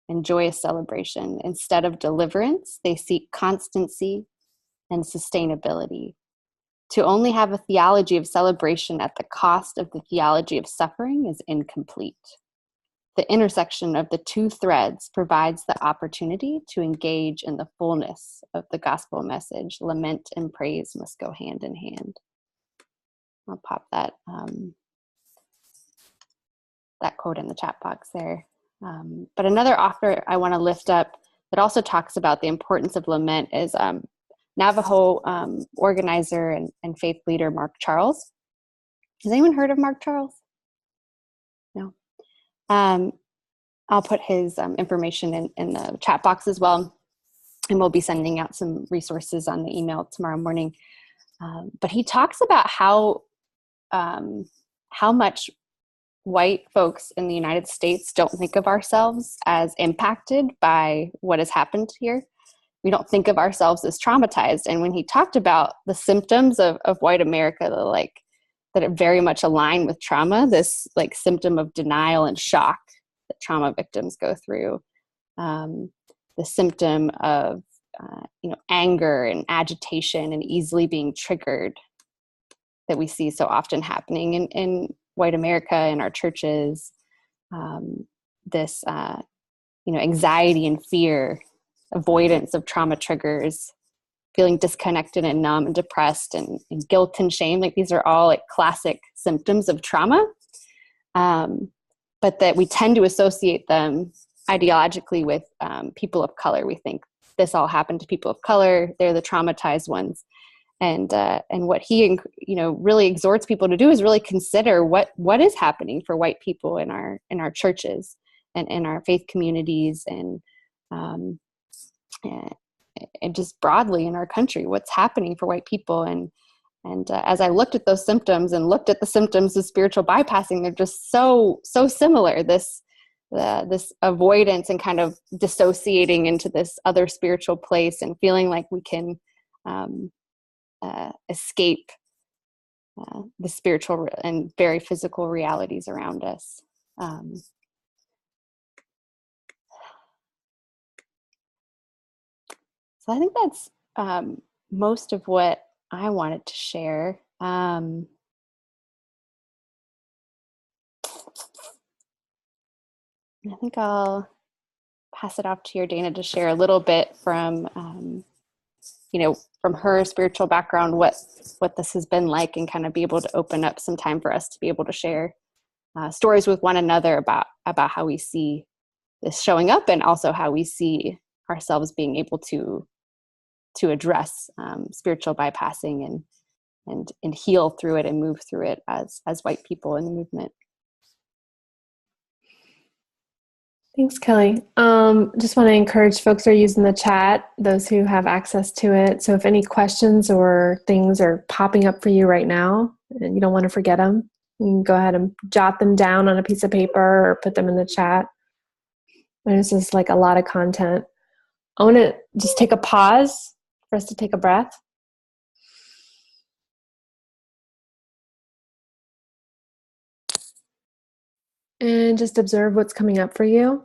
and joyous celebration. Instead of deliverance, they seek constancy and sustainability. To only have a theology of celebration at the cost of the theology of suffering is incomplete. The intersection of the two threads provides the opportunity to engage in the fullness of the gospel message. Lament and praise must go hand in hand. I'll pop that quote in the chat box there. But another author I want to lift up that also talks about the importance of lament is Navajo organizer and faith leader Mark Charles. Has anyone heard of Mark Charles? No. I'll put his information in the chat box as well, and we'll be sending out some resources on the email tomorrow morning. But he talks about how much white folks in the United States don't think of ourselves as impacted by what has happened here. We don't think of ourselves as traumatized. And when he talked about the symptoms of white America, that it very much align with trauma, this like symptom of denial and shock that trauma victims go through, the symptom of anger and agitation and easily being triggered that we see so often happening in white America, in our churches, this anxiety and fear, avoidance of trauma triggers, feeling disconnected and numb and depressed, and guilt and shame. Like these are all like classic symptoms of trauma, but that we tend to associate them ideologically with people of color. We think this all happened to people of color. They're the traumatized ones. And what he really exhorts people to do is really consider what is happening for white people in our churches and in our faith communities and just broadly in our country, what's happening for white people. And as I looked at those symptoms and looked at the symptoms of spiritual bypassing, they're just so similar. This avoidance and kind of dissociating into this other spiritual place and feeling like we can escape the spiritual and very physical realities around us. So I think that's most of what I wanted to share. I think I'll pass it off to your Dana to share a little bit from from her spiritual background, what this has been like, and kind of be able to open up some time for us to be able to share stories with one another about how we see this showing up, and also how we see ourselves being able to address spiritual bypassing and heal through it and move through it as white people in the movement. Thanks, Kelly. Just want to encourage folks who are using the chat, those who have access to it. So if any questions or things are popping up for you right now and you don't want to forget them, you can go ahead and jot them down on a piece of paper or put them in the chat. There's just like a lot of content. I want to just take a pause for us to take a breath And just observe what's coming up for you.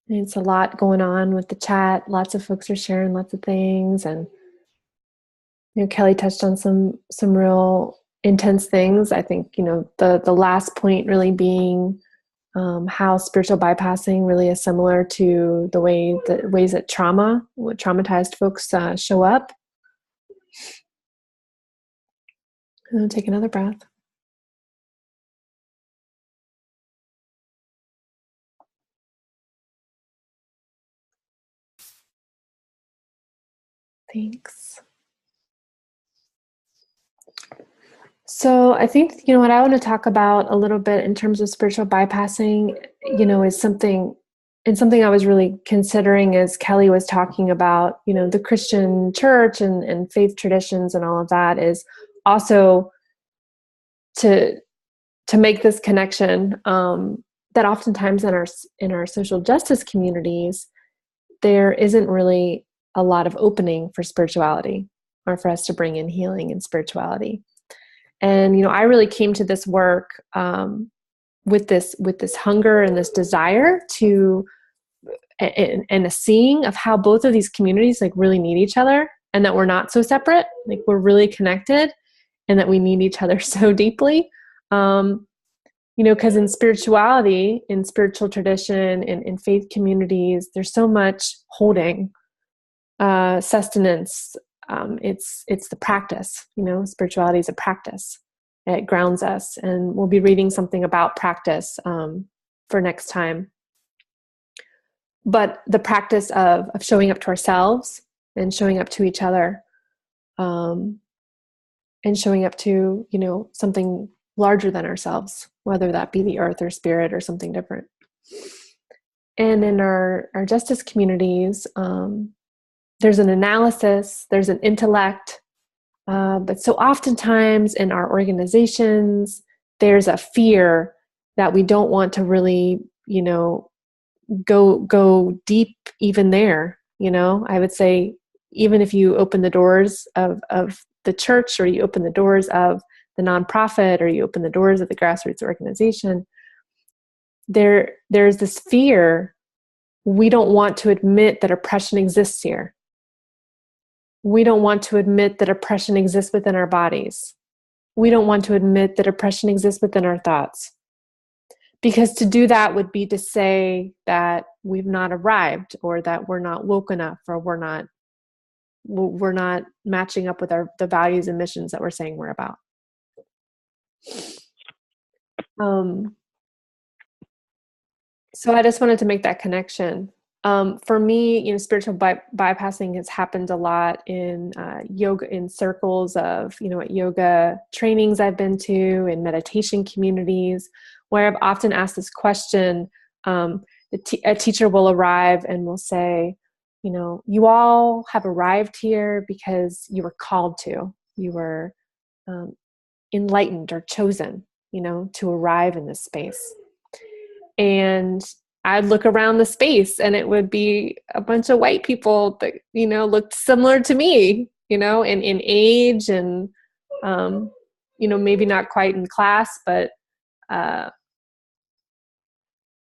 It's a lot going on with the chat. Lots of folks are sharing lots of things, and Kelly touched on some real intense things. I think the last point really being how spiritual bypassing really is similar to the ways that traumatized folks show up. And take another breath. Thanks. So I think, what I want to talk about a little bit in terms of spiritual bypassing, is something I was really considering as Kelly was talking about, the Christian church and faith traditions and all of that, is also to make this connection that oftentimes in our social justice communities, there isn't really a lot of opening for spirituality or for us to bring in healing and spirituality. And, I really came to this work with this hunger and this desire to, and a seeing of how both of these communities really need each other, and that we're not so separate, we're really connected, and that we need each other so deeply. Because in spirituality, in spiritual tradition, in faith communities, there's so much holding, sustenance. It's the practice. Spirituality is a practice. It grounds us, and we'll be reading something about practice for next time. But the practice of showing up to ourselves and showing up to each other, and showing up to something larger than ourselves, whether that be the earth or spirit or something different. And in our justice communities, there's an analysis, there's an intellect, but so oftentimes in our organizations, there's a fear that we don't want to really, go deep even there. I would say, even if you open the doors of the church, or you open the doors of the nonprofit, or you open the doors of the grassroots organization, there's this fear. We don't want to admit that oppression exists here. We don't want to admit that oppression exists within our bodies. We don't want to admit that oppression exists within our thoughts. Because to do that would be to say that we've not arrived, or that we're not woke enough, or we're not matching up with the values and missions that we're saying we're about. So I just wanted to make that connection. For me, spiritual bypassing has happened a lot in yoga, in circles of, at yoga trainings I've been to, in meditation communities, where I've often asked this question. A teacher will arrive and will say, you all have arrived here because you were called to. You were enlightened or chosen, to arrive in this space. And I'd look around the space, and it would be a bunch of white people that, looked similar to me, in age and, maybe not quite in class, but,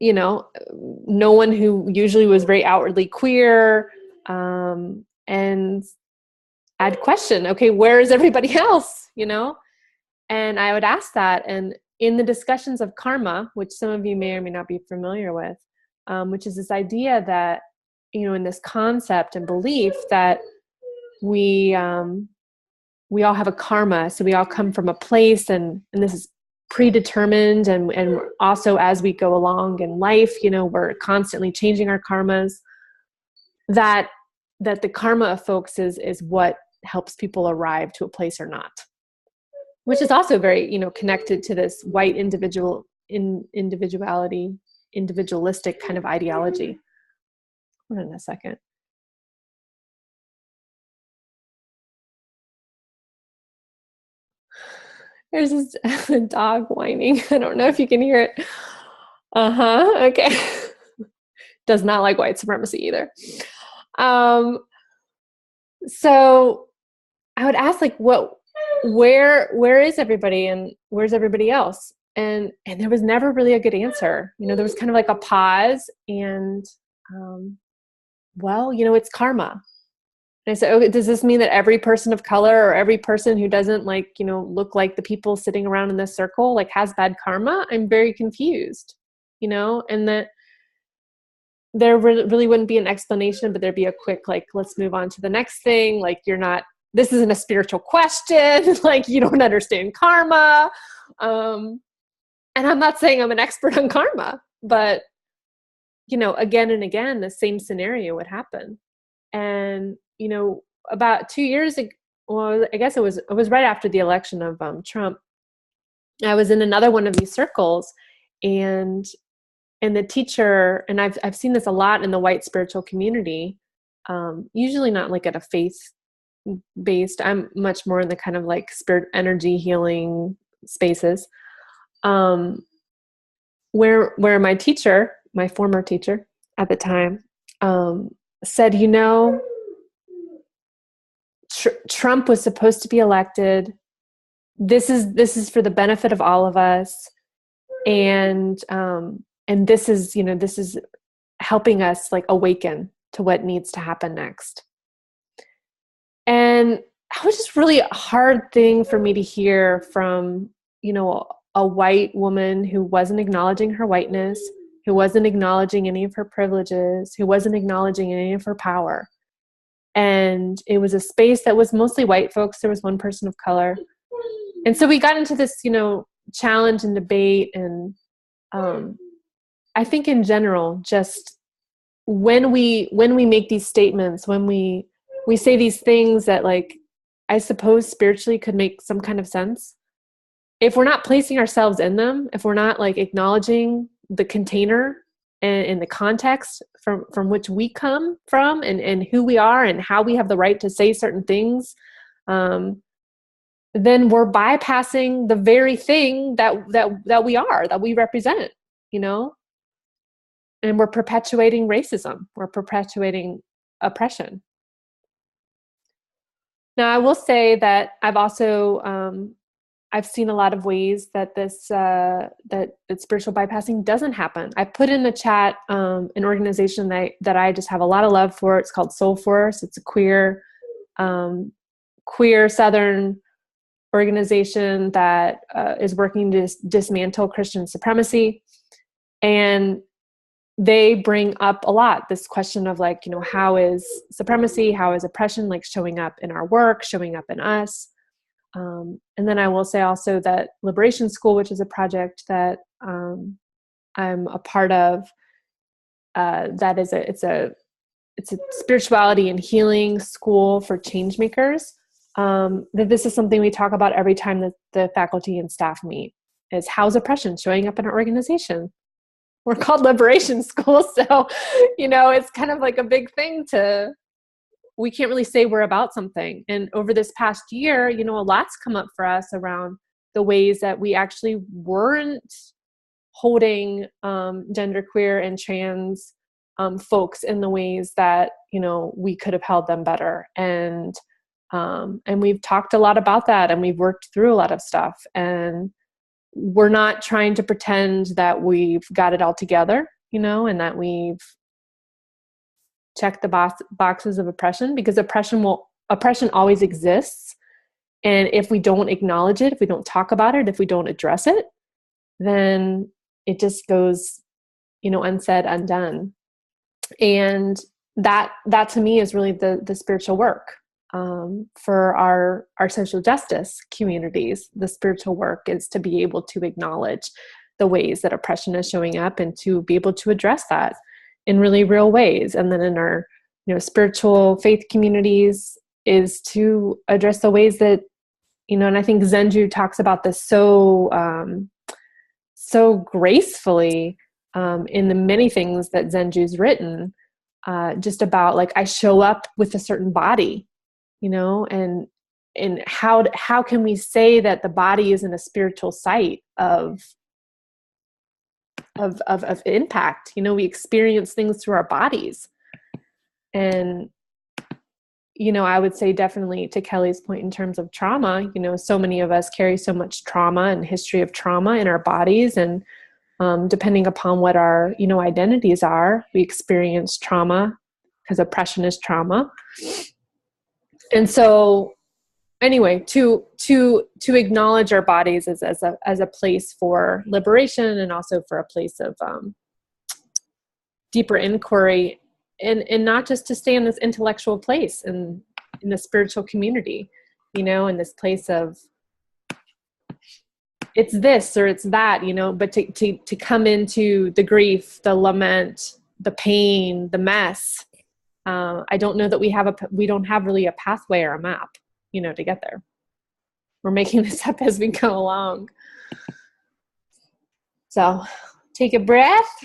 no one who usually was very outwardly queer. And I'd question, okay, where is everybody else, And I would ask that. And in the discussions of karma, which some of you may or may not be familiar with, which is this idea that, in this concept and belief that we all have a karma. So we all come from a place, and this is predetermined. And also, as we go along in life, we're constantly changing our karmas. That the karma of folks is what helps people arrive to a place or not. Which is also very, connected to this white individualistic kind of ideology. Hold on a second. There's this dog whining. I don't know if you can hear it. Okay. Does not like white supremacy either. So I would ask, where is everybody, and where's everybody else? there was never really a good answer. There was kind of like a pause, and well, it's karma. And I said, okay, does this mean that every person of color or every person who doesn't look like the people sitting around in this circle, has bad karma? I'm very confused, and that there really wouldn't be an explanation, but there'd be a quick, let's move on to the next thing. This isn't a spiritual question. You don't understand karma. And I'm not saying I'm an expert on karma, but, again and again, the same scenario would happen. And, about 2 years ago, well, I guess it was right after the election of Trump. I was in another one of these circles, and the teacher, and I've seen this a lot in the white spiritual community, usually not at a faith-based. I'm much more in the kind of spirit energy healing spaces, where my teacher, my former teacher at the time, said, Trump was supposed to be elected. This is for the benefit of all of us, and this is helping us awaken to what needs to happen next. And that was just really a hard thing for me to hear from a white woman who wasn't acknowledging her whiteness, who wasn't acknowledging any of her privileges, who wasn't acknowledging any of her power. And it was a space that was mostly white folks. There was one person of color. And so we got into this, challenge and debate. And I think in general, just when we make these statements, when we say these things that I suppose spiritually could make some kind of sense, if we're not placing ourselves in them, if we're not acknowledging the container and the context from which we come from, and who we are and how we have the right to say certain things, then we're bypassing the very thing that we are, that we represent, and we're perpetuating racism. We're perpetuating oppression. Now, I will say that I've also I've seen a lot of ways that this that spiritual bypassing doesn't happen. I put in the chat an organization that I just have a lot of love for. It's called Soul Force. It's a queer Southern organization that is working to dismantle Christian supremacy, and they bring up a lot this question of how is supremacy, how is oppression showing up in our work, showing up in us. And then I will say also that Liberation School, which is a project that I'm a part of, that is it's a spirituality and healing school for change makers. That this is something we talk about every time that the faculty and staff meet, is how's oppression showing up in our organization. We're called Liberation School, so it's kind of a big thing we can't really say we're about something. And over this past year, a lot's come up for us around the ways that we actually weren't holding genderqueer and trans folks in the ways that, we could have held them better. And we've talked a lot about that, and we've worked through a lot of stuff. And we're not trying to pretend that we've got it all together, and that we've checked the boxes of oppression, because oppression always exists. And if we don't acknowledge it, if we don't talk about it, if we don't address it, then it just goes, unsaid, undone. And that to me is really the spiritual work. For our social justice communities, the spiritual work is to be able to acknowledge the ways that oppression is showing up, and to be able to address that in really real ways. And then in our spiritual faith communities is to address the ways that, and I think Zenju talks about this so gracefully in the many things that Zenju's written, just about I show up with a certain body, and how can we say that the body isn't a spiritual site of impact? We experience things through our bodies, and I would say definitely to Kelly's point in terms of trauma, so many of us carry so much trauma and history of trauma in our bodies. And depending upon what our, identities are, we experience trauma because oppression is trauma. And so anyway, to acknowledge our bodies as a place for liberation and also for a place of deeper inquiry, and not just to stay in this intellectual place and in the spiritual community, in this place of it's this or it's that, but to come into the grief, the lament, the pain, the mess. I don't know that we don't have really a pathway or a map, to get there. We're making this up as we go along. So take a breath.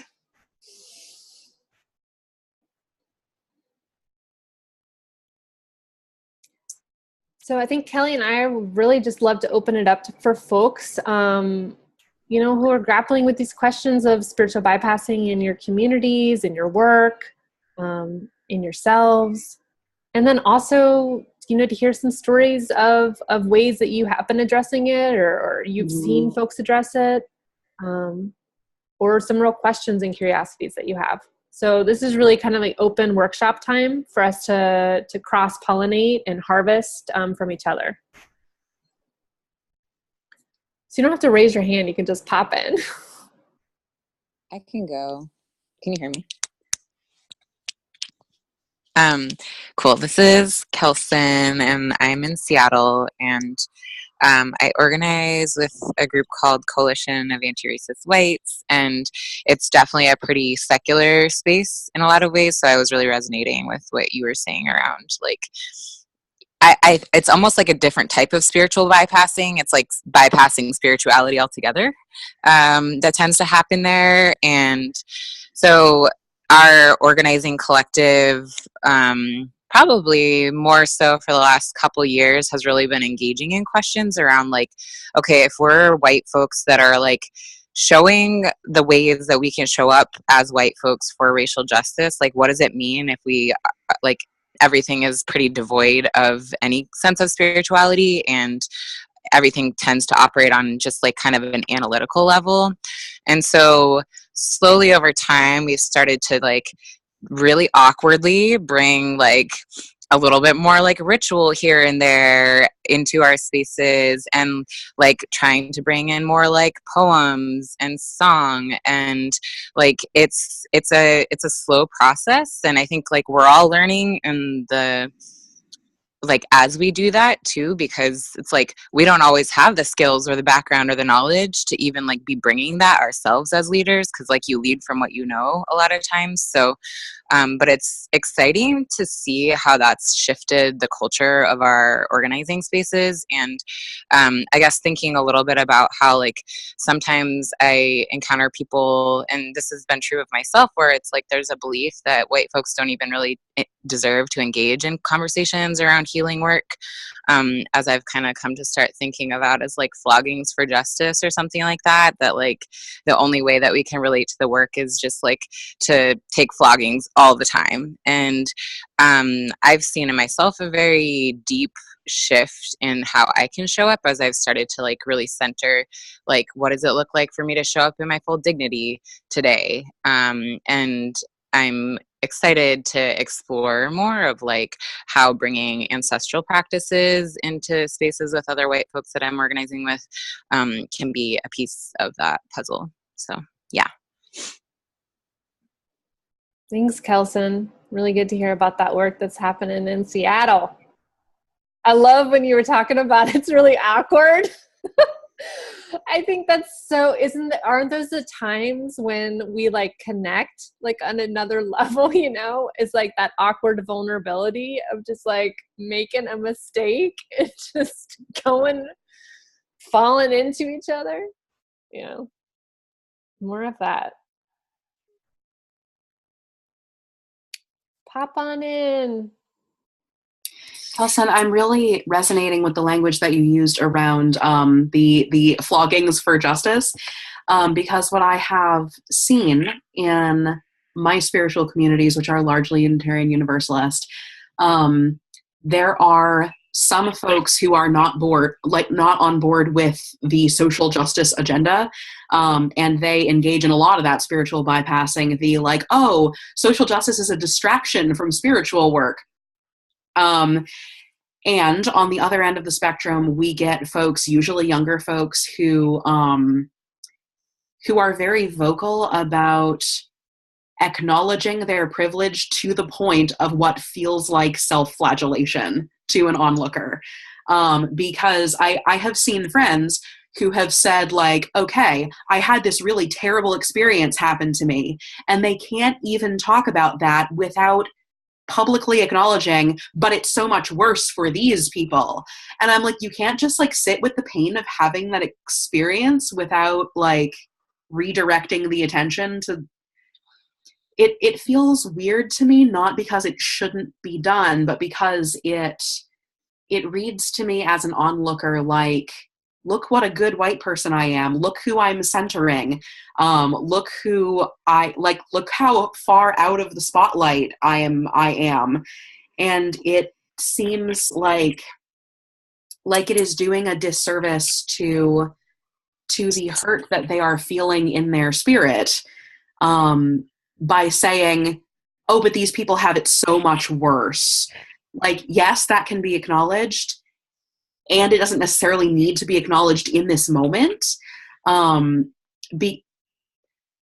So I think Kelly and I would really just love to open it up for folks, who are grappling with these questions of spiritual bypassing in your communities, in your work, in yourselves. And then also, to hear some stories of ways that you have been addressing it or you've seen folks address it, or some real questions and curiosities that you have. So this is really kind of like open workshop time for us to cross-pollinate and harvest from each other. So you don't have to raise your hand. You can just pop in. I can go. Can you hear me? Cool. This is Kelson, and I'm in Seattle, and I organize with a group called Coalition of Anti-Racist Whites, and it's definitely a pretty secular space in a lot of ways. So I was really resonating with what you were saying around, like, it's almost like a different type of spiritual bypassing. It's like bypassing spirituality altogether. That tends to happen there. And so our organizing collective, probably more so for the last couple years, has really been engaging in questions around, like, okay, if we're white folks that are like showing the ways that we can show up as white folks for racial justice, like, what does it mean if we like everything is pretty devoid of any sense of spirituality, and everything tends to operate on just like kind of an analytical level. And so slowly over time, we've started to like really awkwardly bring like a little bit more like ritual here and there into our spaces, and like trying to bring in more like poems and song, and like it's a slow process. And I think like we're all learning in the like as we do that too, because it's like we don't always have the skills or the background or the knowledge to even like be bringing that ourselves as leaders, because like you lead from what you know a lot of times. So but it's exciting to see how that's shifted the culture of our organizing spaces. And I guess thinking a little bit about how like sometimes I encounter people, and this has been true of myself, where it's like there's a belief that white folks don't even really deserve to engage in conversations around healing work, as I've kind of come to start thinking about as like floggings for justice or something like that, that like the only way that we can relate to the work is just like to take floggings all the time. And I've seen in myself a very deep shift in how I can show up as I've started to like really center like what does it look like for me to show up in my full dignity today. And I'm excited to explore more of like how bringing ancestral practices into spaces with other white folks that I'm organizing with can be a piece of that puzzle. So yeah. Thanks, Kelson. Really good to hear about that work that's happening in Seattle. I love when you were talking about it's really awkward. I think that's so, aren't those the times when we like connect like on another level, It's like that awkward vulnerability of just like making a mistake and just falling into each other, more of that. Pop on in. Kelson, I'm really resonating with the language that you used around the floggings for justice, because what I have seen in my spiritual communities, which are largely Unitarian Universalist, there are some folks who are not on board with the social justice agenda, and they engage in a lot of that spiritual bypassing, the like, oh, social justice is a distraction from spiritual work. And on the other end of the spectrum, we get folks, usually younger folks, who are very vocal about acknowledging their privilege to the point of what feels like self-flagellation to an onlooker. Because I have seen friends who have said, like, okay, I had this really terrible experience happen to me, and they can't even talk about that without publicly acknowledging, but it's so much worse for these people. And I'm like, you can't just like sit with the pain of having that experience without like redirecting the attention to it feels weird to me, not because it shouldn't be done, but because it reads to me as an onlooker like, look what a good white person I am. Look who I'm centering. Look how far out of the spotlight I am. And it seems like it is doing a disservice to the hurt that they are feeling in their spirit, by saying, oh, but these people have it so much worse. Like, yes, that can be acknowledged, and it doesn't necessarily need to be acknowledged in this moment.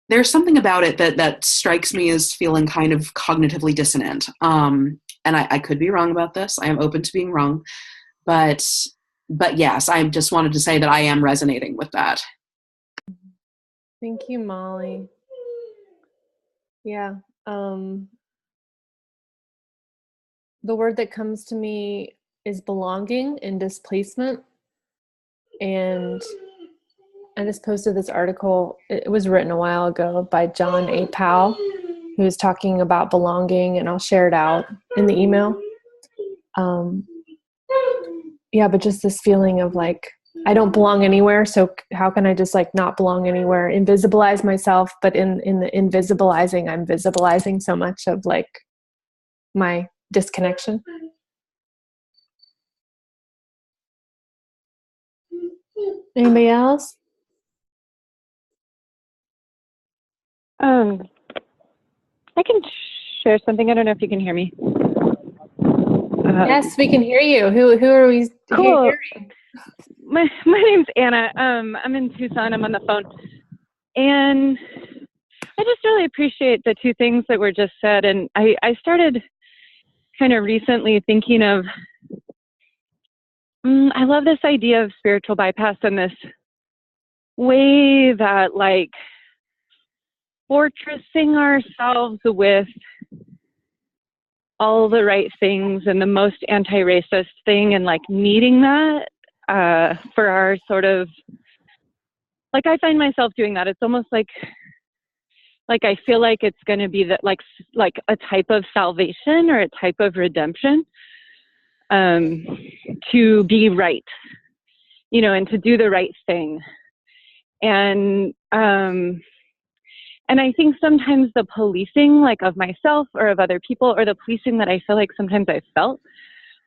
There's something about it that strikes me as feeling kind of cognitively dissonant. And I could be wrong about this. I am open to being wrong. But yes, I just wanted to say that I am resonating with that. Thank you, Molly. Yeah. The word that comes to me is belonging and displacement. And I just posted this article. It was written a while ago by John A. Powell, who was talking about belonging, and I'll share it out in the email. Yeah, but just this feeling of like, I don't belong anywhere, so how can I just like not belong anywhere? Invisibilize myself, but in the invisibilizing, I'm visibilizing so much of like my disconnection. Anybody else? I can share something. I don't know if you can hear me. Yes, we can hear you. Who are we cool. hearing? My name's Anna. I'm in Tucson. I'm on the phone. And I just really appreciate the two things that were just said. And I started kind of recently thinking of, I love this idea of spiritual bypass and this way that like fortressing ourselves with all the right things and the most anti-racist thing, and like needing that for our sort of, like I find myself doing that. It's almost like I feel like it's going to be that like a type of salvation or a type of redemption, to be right, and to do the right thing. And I think sometimes the policing, like of myself or of other people, or the policing that I feel like sometimes I felt,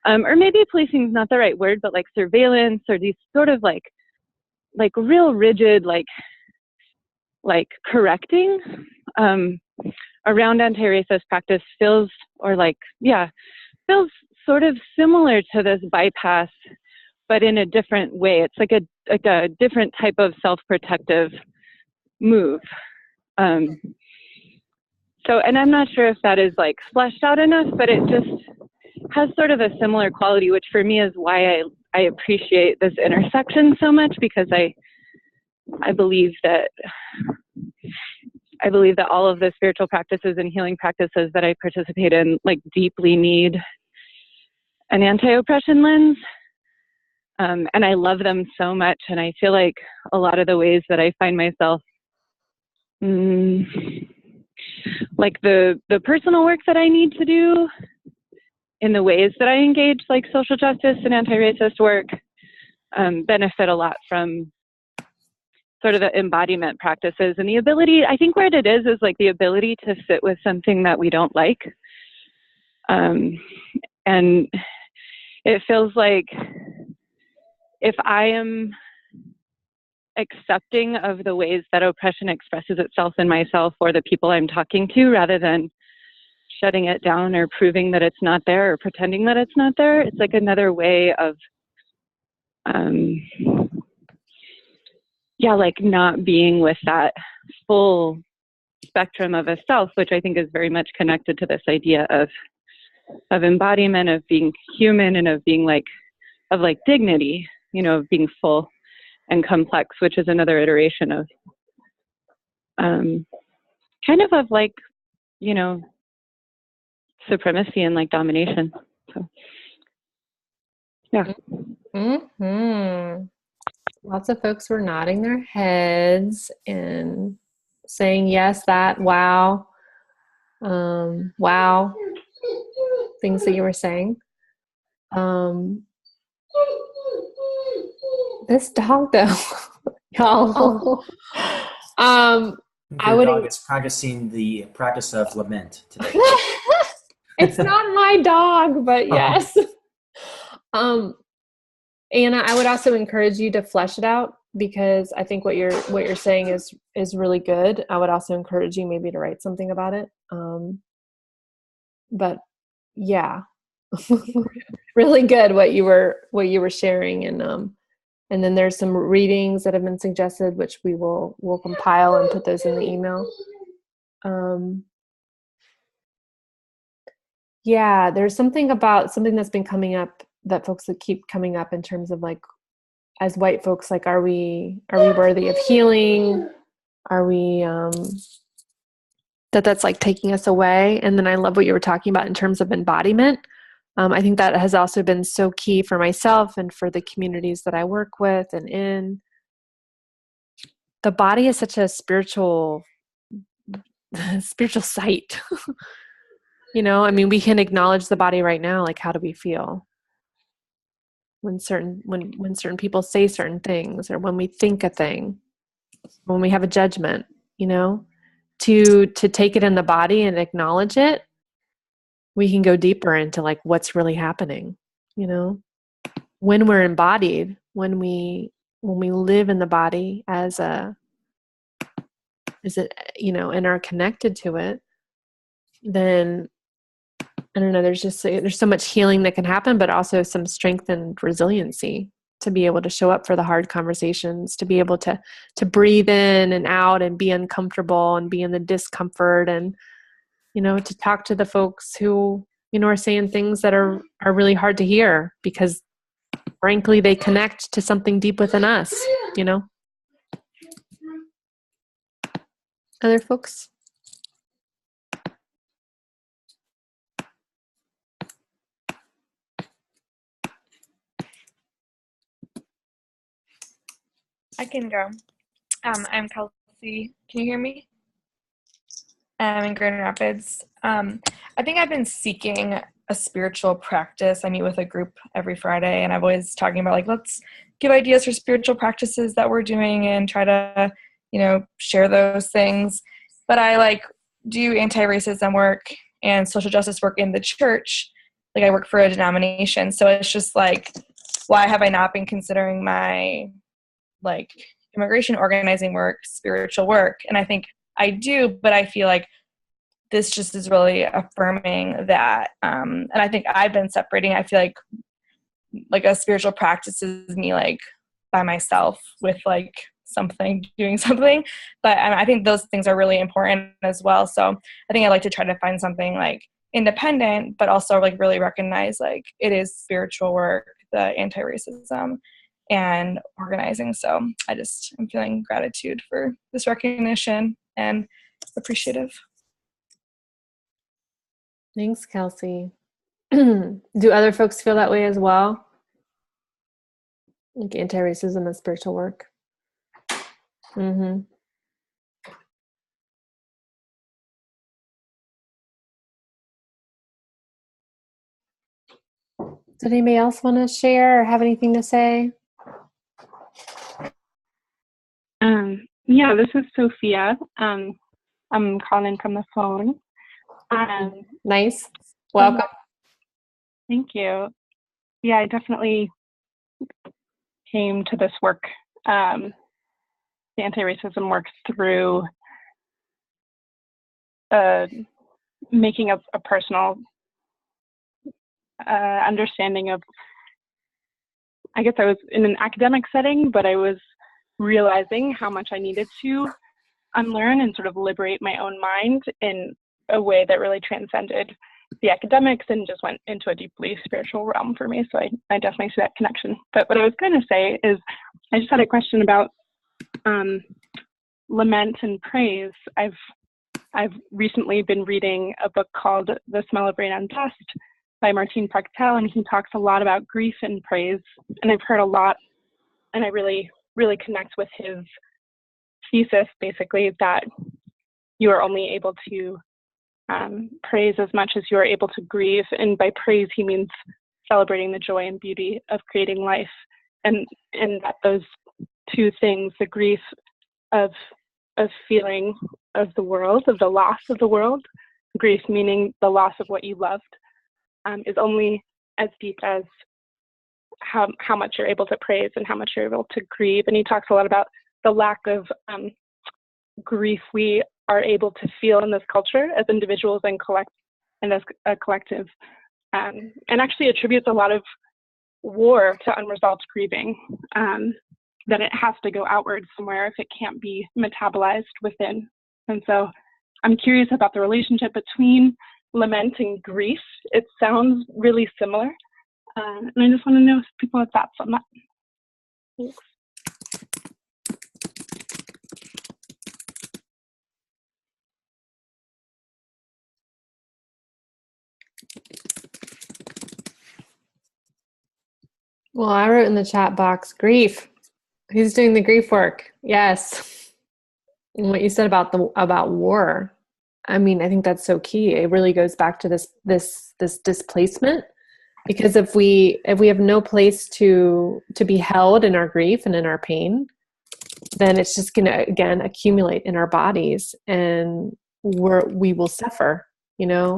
or maybe policing is not the right word, but like surveillance or these sort of like real rigid, like correcting around anti-racist practice feels sort of similar to this bypass, but in a different way. It's like a different type of self-protective move. So, and I'm not sure if that is like fleshed out enough, but it just has sort of a similar quality, which for me is why I appreciate this intersection so much, because I believe that all of the spiritual practices and healing practices that I participate in like deeply need an anti-oppression lens. And I love them so much. And I feel like a lot of the ways that I find myself, like the personal work that I need to do in the ways that I engage like social justice and anti-racist work, benefit a lot from sort of the embodiment practices and the ability, I think where it is like the ability to sit with something that we don't like. And it feels like if I am accepting of the ways that oppression expresses itself in myself or the people I'm talking to, rather than shutting it down or proving that it's not there or pretending that it's not there, it's like another way of, like not being with that full spectrum of a self, which I think is very much connected to this idea of embodiment, of being human, and of being of dignity, of being full and complex, which is another iteration of supremacy and domination. So yeah. Mm-hmm. Lots of folks were nodding their heads and saying yes, that, wow. Wow. Things that you were saying. This dog though, y'all. Your dog is practicing the practice of lament today. It's not my dog, but yes. Anna, I would also encourage you to flesh it out, because I think what you're saying is really good. I would also encourage you maybe to write something about it. But yeah, really good what you were sharing, and then there's some readings that have been suggested, which we'll compile and put those in the email. Yeah, there's something that's been coming up, that folks that keep coming up in terms of as white folks, are we worthy of healing? Are we that's taking us away? And then I love what you were talking about in terms of embodiment. I think that has also been so key for myself and for the communities that I work with and in. The body is such a spiritual site. We can acknowledge the body right now. How do we feel when certain people say certain things, or when we think a thing, when we have a judgment, to take it in the body and acknowledge it, we can go deeper into what's really happening, when we're embodied, when we live in the body and are connected to it, then I don't know, there's so much healing that can happen, but also some strength and resiliency to be able to show up for the hard conversations, to be able to breathe in and out and be uncomfortable and be in the discomfort, and to talk to the folks who are saying things that are really hard to hear, because frankly they connect to something deep within us. Other folks? I can go. I'm Kelsey. Can you hear me? I'm in Grand Rapids. I think I've been seeking a spiritual practice. I meet with a group every Friday, and I've always talking about let's give ideas for spiritual practices that we're doing and try to, share those things. But I do anti-racism work and social justice work in the church. I work for a denomination, so it's just why have I not been considering my immigration organizing work spiritual work? And I think I do, but I feel this just is really affirming that, and I think I've been separating. I feel like a spiritual practice is me by myself with doing something, but I think those things are really important as well. So I think I like to try to find something independent, but also really recognize it is spiritual work, the anti-racism and organizing. So I'm feeling gratitude for this recognition and appreciative. Thanks, Kelsey. Do other folks feel that way as well? Anti-racism and spiritual work? Mm-hmm. Does anybody else want to share or have anything to say? Yeah, this is Sophia. I'm calling from the phone. Nice. Welcome. Thank you. yeah, I definitely came to this work, the anti-racism work, through making a personal understanding of, I guess I was in an academic setting, but I was realizing how much I needed to unlearn and sort of liberate my own mind in a way that really transcended the academics and just went into a deeply spiritual realm for me. So I definitely see that connection. But what I was going to say is, I just had a question about lament and praise. I've recently been reading a book called The Smell of Rain and Dust by Martin Prechtel, and he talks a lot about grief and praise. And I've heard a lot, and I really, really connect with his thesis, basically, that you are only able to praise as much as you are able to grieve. And by praise, he means celebrating the joy and beauty of creating life. And that those two things, the grief of feeling of the world, of the loss of the world, grief meaning the loss of what you loved, is only as deep as how much you're able to praise and how much you're able to grieve. And he talks a lot about the lack of grief we are able to feel in this culture as individuals and as a collective, and actually attributes a lot of war to unresolved grieving, that it has to go outward somewhere if it can't be metabolized within. And so I'm curious about the relationship between lament and grief. It sounds really similar, and I just want to know if people have thoughts on that. Thanks. Well, I wrote in the chat box, grief. Who's doing the grief work? Yes. And what you said about war, I mean, I think that's so key. It really goes back to this displacement, because if we have no place to be held in our grief and in our pain, then it's just going to again accumulate in our bodies, and we will suffer,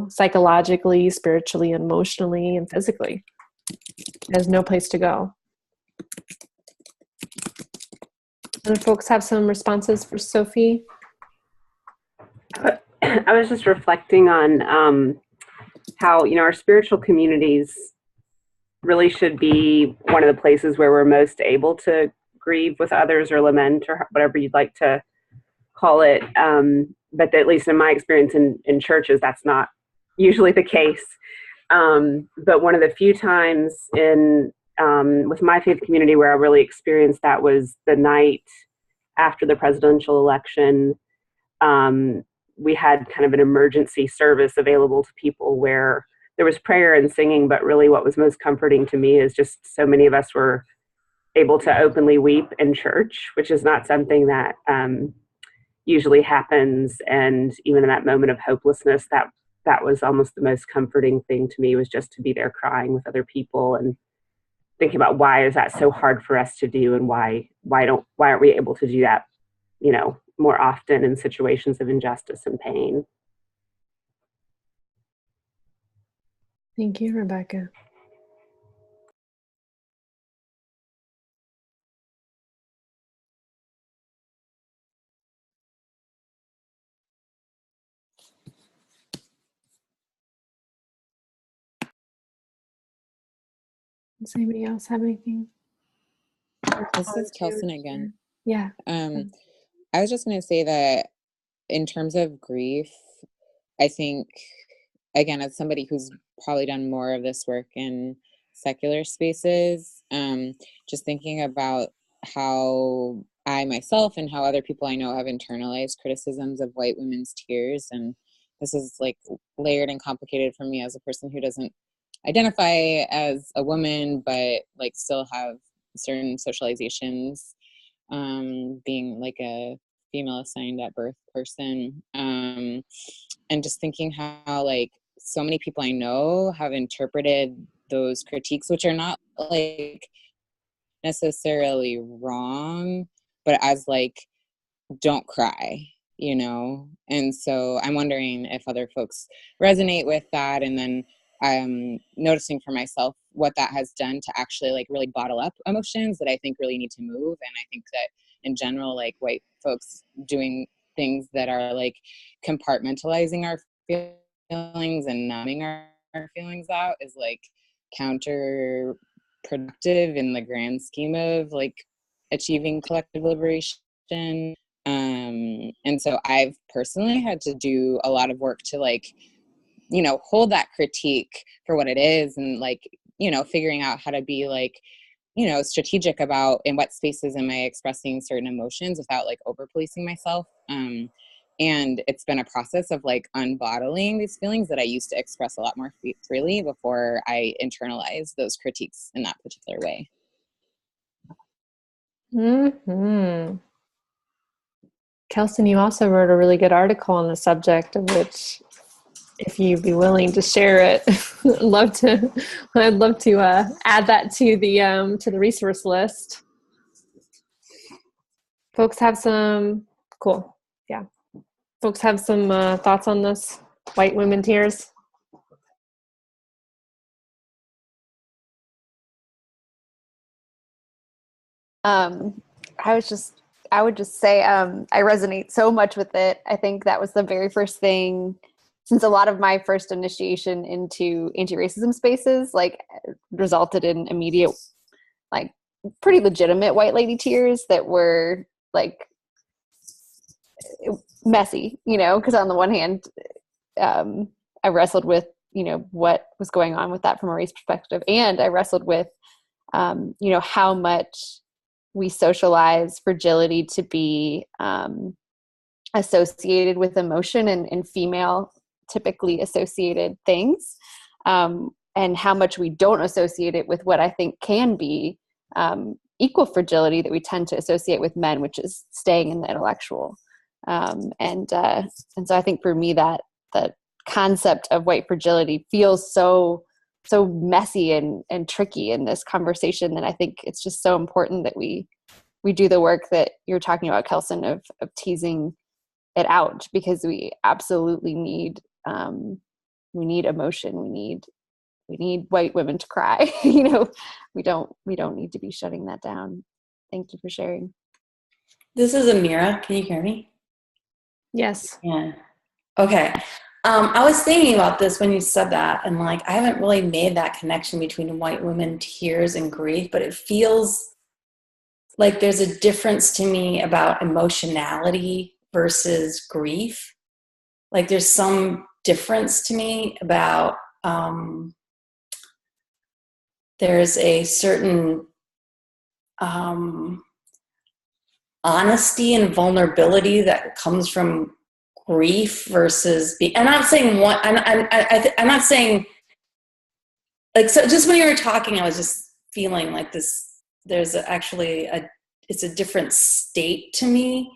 psychologically, spiritually, emotionally, and physically. There's no place to go. Other folks have some responses for Sophie? I was just reflecting on how, our spiritual communities really should be one of the places where we're most able to grieve with others or lament or whatever you'd like to call it. But at least in my experience in churches, that's not usually the case. But one of the few times with my faith community where I really experienced that was the night after the presidential election. We had kind of an emergency service available to people where there was prayer and singing, but really what was most comforting to me is just so many of us were able to openly weep in church, which is not something that usually happens. And even in that moment of hopelessness, that was almost the most comforting thing to me, was just to be there crying with other people and thinking about why is that so hard for us to do, and why aren't we able to do that, more often in situations of injustice and pain. Thank you, Rebecca. Does anybody else have anything? This is Kelson again. Yeah. I was just going to say that in terms of grief, I think, again, as somebody who's probably done more of this work in secular spaces, just thinking about how I myself and how other people I know have internalized criticisms of white women's tears. And this is like layered and complicated for me as a person who doesn't identify as a woman, but like still have certain socializations, being like a female assigned at birth person, and just thinking how like so many people I know have interpreted those critiques, which are not like necessarily wrong, but as like, don't cry, and so I'm wondering if other folks resonate with that, and then noticing for myself what that has done to actually like really bottle up emotions that I think really need to move. And I think that in general, like white folks doing things that are like compartmentalizing our feelings and numbing our feelings out is like counterproductive in the grand scheme of like achieving collective liberation. And so I've personally had to do a lot of work to like, you know, hold that critique for what it is, and like, you know, figuring out how to be like, you know, strategic about in what spaces am I expressing certain emotions without like over policing myself. And it's been a process of like unbottling these feelings that I used to express a lot more freely before I internalized those critiques in that particular way. Mm-hmm. Kelson, you also wrote a really good article on the subject, of which, if you'd be willing to share it, I'd love to add that to the resource list. Folks have some cool, yeah. Folks have some thoughts on this. White women tears. I would just say I resonate so much with it. I think that was the very first thing, since a lot of my first initiation into anti-racism spaces like resulted in immediate, like pretty legitimate white lady tears that were like messy, you know, because on the one hand, I wrestled with, you know, what was going on with that from a race perspective. And I wrestled with, you know, how much we socialize fragility to be associated with emotion and female typically associated things, and how much we don't associate it with what I think can be equal fragility that we tend to associate with men, which is staying in the intellectual. And so I think for me that concept of white fragility feels so messy and tricky in this conversation. And I think it's just so important that we do the work that you're talking about, Kelson, of teasing it out, because we absolutely need emotion. We need white women to cry. You know, we don't need to be shutting that down. Thank you for sharing. This is Amira. Can you hear me? Yes. Yeah. Okay. I was thinking about this when you said that, and like I haven't really made that connection between white women tears and grief, but it feels like there's a difference to me about emotionality versus grief. Like there's some difference to me about there's a certain honesty and vulnerability that comes from grief versus I'm not saying one. I'm not saying like, so just when you were talking, I was just feeling like this. There's it's a different state to me.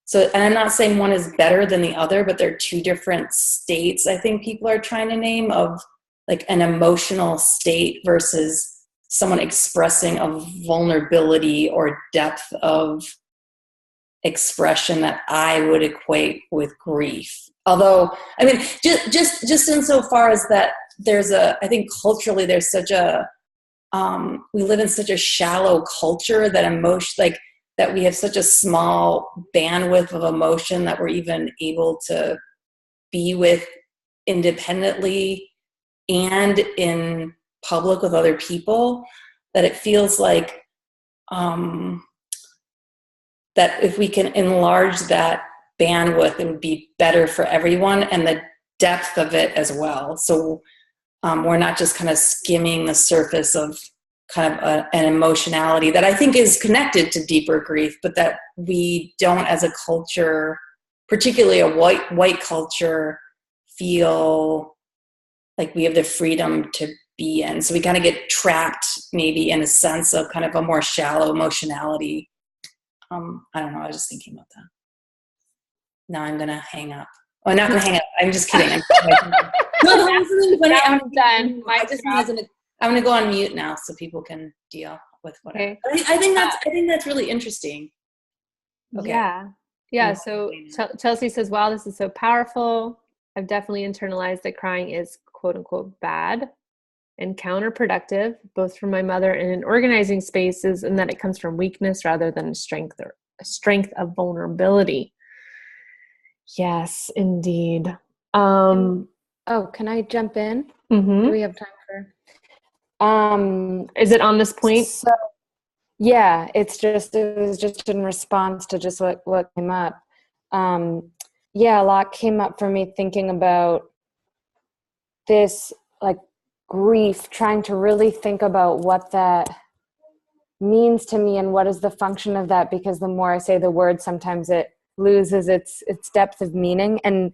So, and I'm not saying one is better than the other, but they're two different states. I think people are trying to name of like an emotional state versus someone expressing a vulnerability or depth of expression that I would equate with grief. Although, I mean, just insofar as that I think culturally there's such a, we live in such a shallow culture that that we have such a small bandwidth of emotion that we're even able to be with independently and in public with other people, that it feels like, that if we can enlarge that bandwidth, it would be better for everyone and the depth of it as well. So we're not just kind of skimming the surface of kind of an emotionality that I think is connected to deeper grief, but that we don't as a culture, particularly a white culture, feel like we have the freedom to be in. So we kind of get trapped maybe in a sense of kind of a more shallow emotionality. I don't know. I was just thinking about that. Now I'm going to hang up. Oh, I'm not going to hang up. I'm just kidding. I'm done. I'm going to go on mute now so people can deal with whatever. Okay. I think that's really interesting. Okay. Yeah. So Chelsea says, wow, this is so powerful. I've definitely internalized that crying is, quote unquote bad and counterproductive, both from my mother and in organizing spaces, and that it comes from weakness rather than a strength of vulnerability. Yes, indeed. Oh, can I jump in? Mm-hmm. Do we have time for? Is it on this point? So, yeah, it was just in response to just what came up. Yeah, a lot came up for me thinking about this, like, grief, trying to really think about what that means to me and what is the function of that, because the more I say the word, sometimes it loses its depth of meaning. And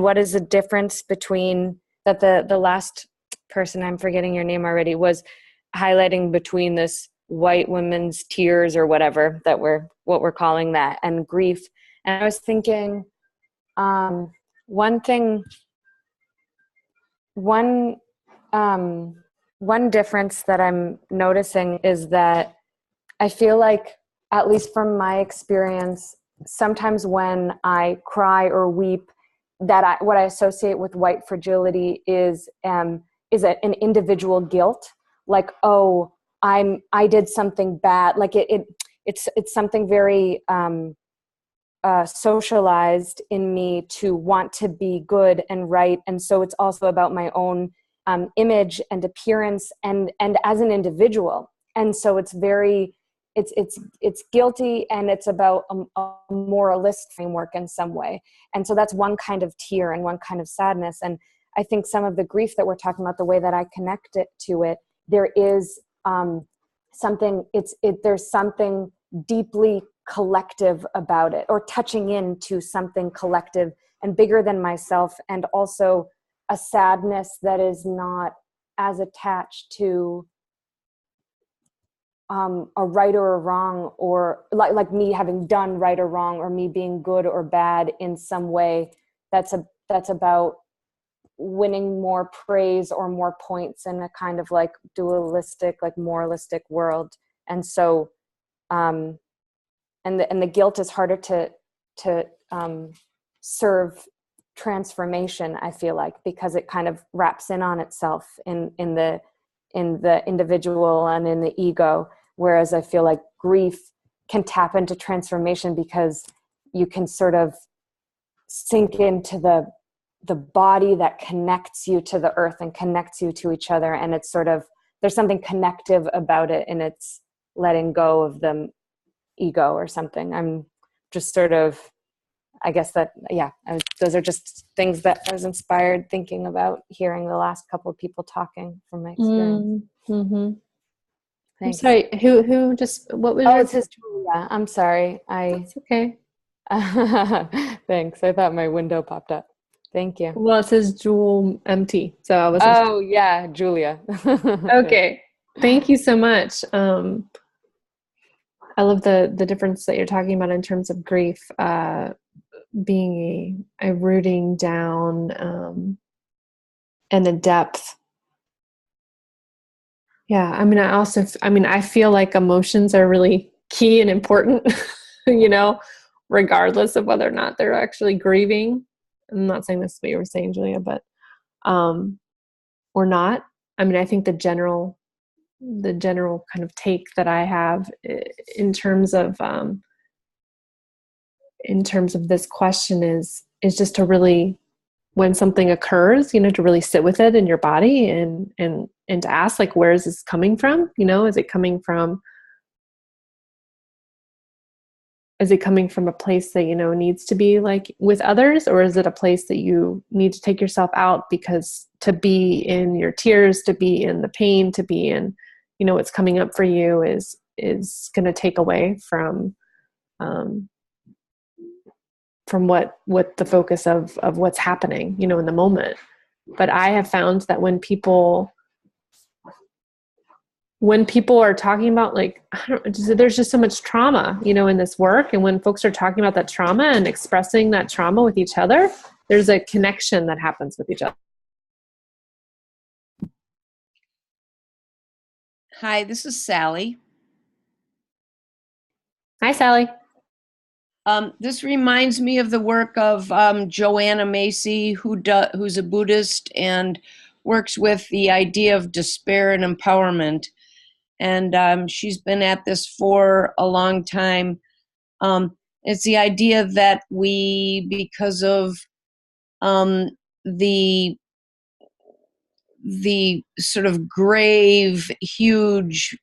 what is the difference between that, the last person, I'm forgetting your name already, was highlighting between this white women's tears or whatever that what we're calling that, and grief. And I was thinking, one difference that I'm noticing is that I feel like, at least from my experience, sometimes when I cry or weep, what I associate with white fragility is an individual guilt, like, oh, I did something bad, like it's something very socialized in me to want to be good and right, and so it's also about my own image and appearance and as an individual, and so it's very it's guilty, and it's about a moralist framework in some way. And so that's one kind of tear and one kind of sadness. And I think some of the grief that we're talking about, the way that I connect it to it, there is there's something deeply collective about it, or touching into something collective and bigger than myself, and also a sadness that is not as attached to a right or a wrong, or like me having done right or wrong, or me being good or bad in some way. That's about winning more praise or more points in a kind of like dualistic, like moralistic world. And so, and the guilt is harder to serve transformation, I feel like, because it kind of wraps in on itself in the individual and in the ego. Whereas I feel like grief can tap into transformation, because you can sort of sink into the body that connects you to the earth and connects you to each other. And it's sort of, there's something connective about it, and it's letting go of the ego or something. I'm just sort of, I guess that, yeah, those are just things that I was inspired thinking about hearing the last couple of people talking from my experience. Mm-hmm. Thanks. I'm sorry, who just, what was it says Julia. I'm sorry. It's okay. Thanks. I thought my window popped up. Thank you. Well, it says Jewel empty, so I was. Oh yeah, Julia. Okay. Thank you so much. I love the difference that you're talking about in terms of grief, being a rooting down, and a depth. Yeah, I mean, I feel like emotions are really key and important, regardless of whether or not they're actually grieving. I'm not saying this is what you were saying, Julia, but, or not. I mean, I think the general kind of take that I have in terms of this question is just to really, when something occurs, to really sit with it in your body and to ask, like, where is this coming from? Is it coming from a place that, needs to be like with others, or is it a place that you need to take yourself out because to be in your tears, to be in the pain, to be in, what's coming up for you is going to take away from what the focus of what's happening, in the moment. But I have found that when people are talking about, like, there's just so much trauma, in this work. And when folks are talking about that trauma and expressing that trauma with each other, there's a connection that happens with each other. Hi, this is Sally. Hi, Sally. This reminds me of the work of Joanna Macy, who's a Buddhist and works with the idea of despair and empowerment. And she's been at this for a long time. It's the idea that we, because of the sort of grave, huge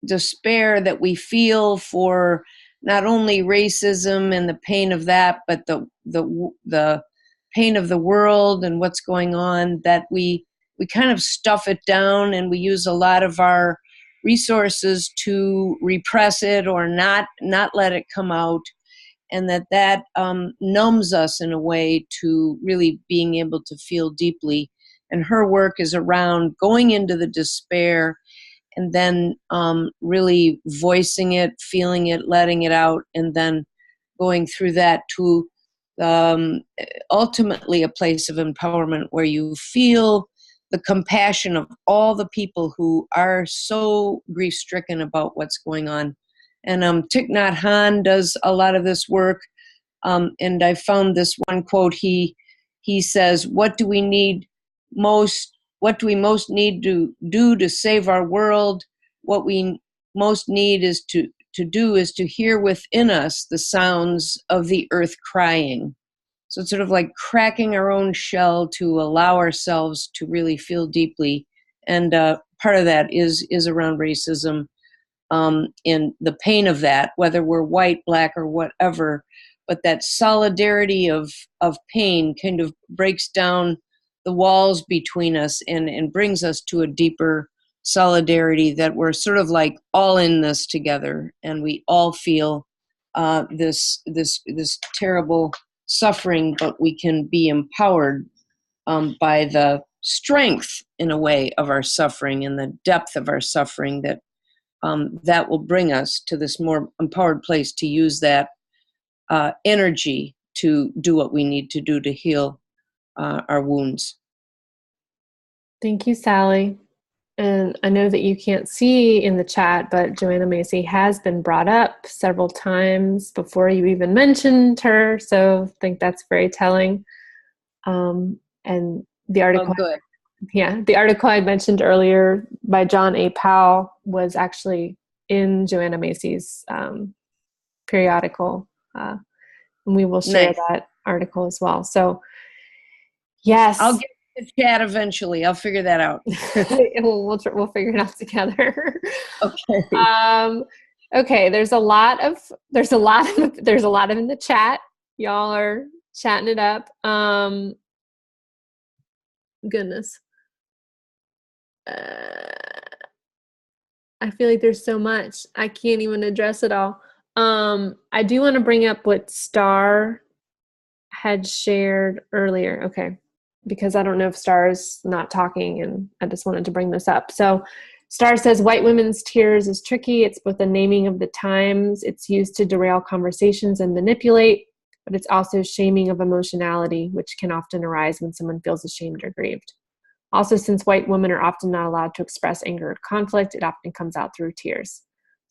despair that we feel for not only racism and the pain of that, but the pain of the world and what's going on, that we kind of stuff it down, and we use a lot of our resources to repress it or not let it come out, and that numbs us in a way to really being able to feel deeply. And her work is around going into the despair and then really voicing it, feeling it, letting it out, and then going through that to ultimately a place of empowerment where you feel the compassion of all the people who are so grief-stricken about what's going on. And Thich Nhat Hanh does a lot of this work, and I found this one quote. He says, what do we most need to do to save our world? What we most need is to hear within us the sounds of the earth crying. So it's sort of like cracking our own shell to allow ourselves to really feel deeply. And part of that is around racism, and the pain of that, whether we're white, black, or whatever. But that solidarity of pain kind of breaks down the walls between us and brings us to a deeper solidarity, that we're sort of like all in this together, and we all feel this terrible suffering, but we can be empowered by the strength, in a way, of our suffering and the depth of our suffering, that will bring us to this more empowered place to use that energy to do what we need to do to heal our wounds. Thank you, Sally. And I know that you can't see in the chat, but Joanna Macy has been brought up several times before you even mentioned her. So I think that's very telling. And the article, good. The article I mentioned earlier by John A. Powell was actually in Joanna Macy's periodical. And we will share that article as well. So, yes. I'll get the chat eventually. I'll figure that out. we'll figure it out together. Okay. Okay. There's a lot of in the chat. Y'all are chatting it up. Goodness. I feel like there's so much. I can't even address it all. I do want to bring up what Star had shared earlier. Okay. Because I don't know if Star's not talking, and I just wanted to bring this up. So Star says, white women's tears is tricky. It's both a naming of the times. It's used to derail conversations and manipulate, but it's also shaming of emotionality, which can often arise when someone feels ashamed or grieved. Also, since white women are often not allowed to express anger or conflict, it often comes out through tears.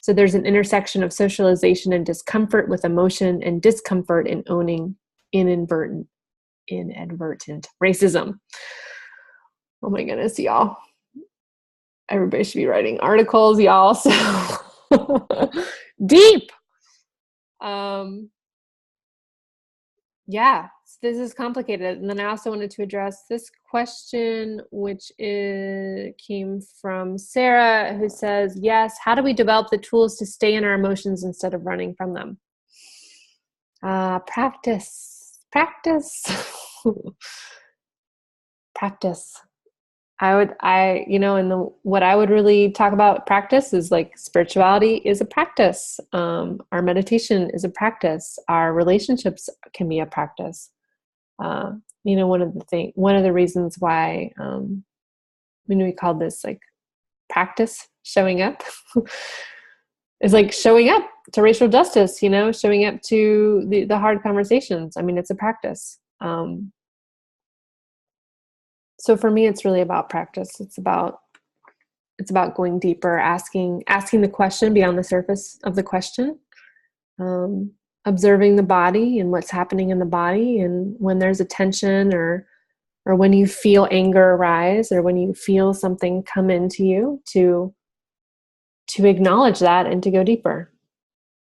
So there's an intersection of socialization and discomfort with emotion and discomfort in owning inadvertent racism. Oh my goodness, y'all. Everybody should be writing articles, y'all. So deep. Yeah, this is complicated. And then I also wanted to address this question, which came from Sarah, who says, yes, how do we develop the tools to stay in our emotions instead of running from them? Practice. Practice. What I would really talk about practice is like spirituality is a practice. Our meditation is a practice. Our relationships can be a practice. One of the reasons why, we called this like practice showing up is like showing up to racial justice, showing up to the hard conversations. I mean, it's a practice. So for me, it's really about practice. It's about going deeper, asking the question beyond the surface of the question, observing the body and what's happening in the body. And when there's a tension or or when you feel anger arise, or when you feel something come into you, to acknowledge that and to go deeper.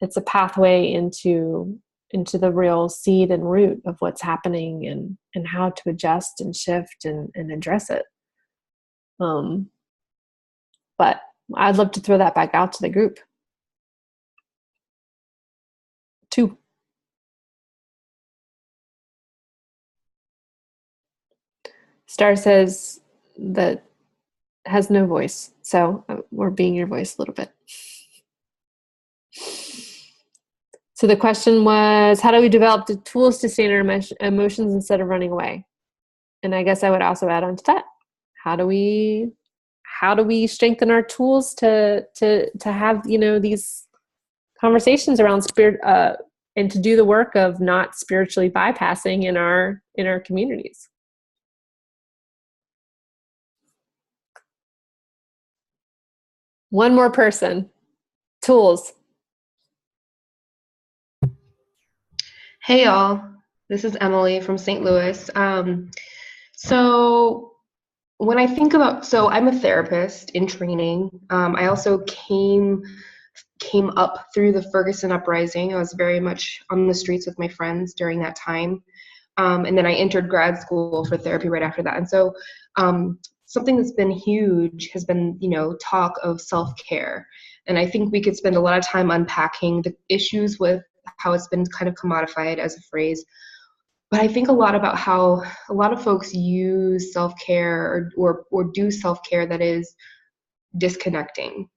It's a pathway into the real seed and root of what's happening, and how to adjust and shift and address it. But I'd love to throw that back out to the group. 2. Star says that has no voice, so we're being your voice a little bit. So the question was, how do we develop the tools to stay in our emotions instead of running away? And I guess I would also add on to that, how do we strengthen our tools to have, these conversations around spirit, and to do the work of not spiritually bypassing in our communities? One more person. Tools. Hey y'all, this is Emily from St. Louis. So when I think about, so I'm a therapist in training. I also came up through the Ferguson uprising. I was very much on the streets with my friends during that time. And then I entered grad school for therapy right after that. And so something that's been huge has been, talk of self-care. And I think we could spend a lot of time unpacking the issues with how it's been kind of commodified as a phrase. But I think a lot about how a lot of folks use self-care or do self-care that is disconnecting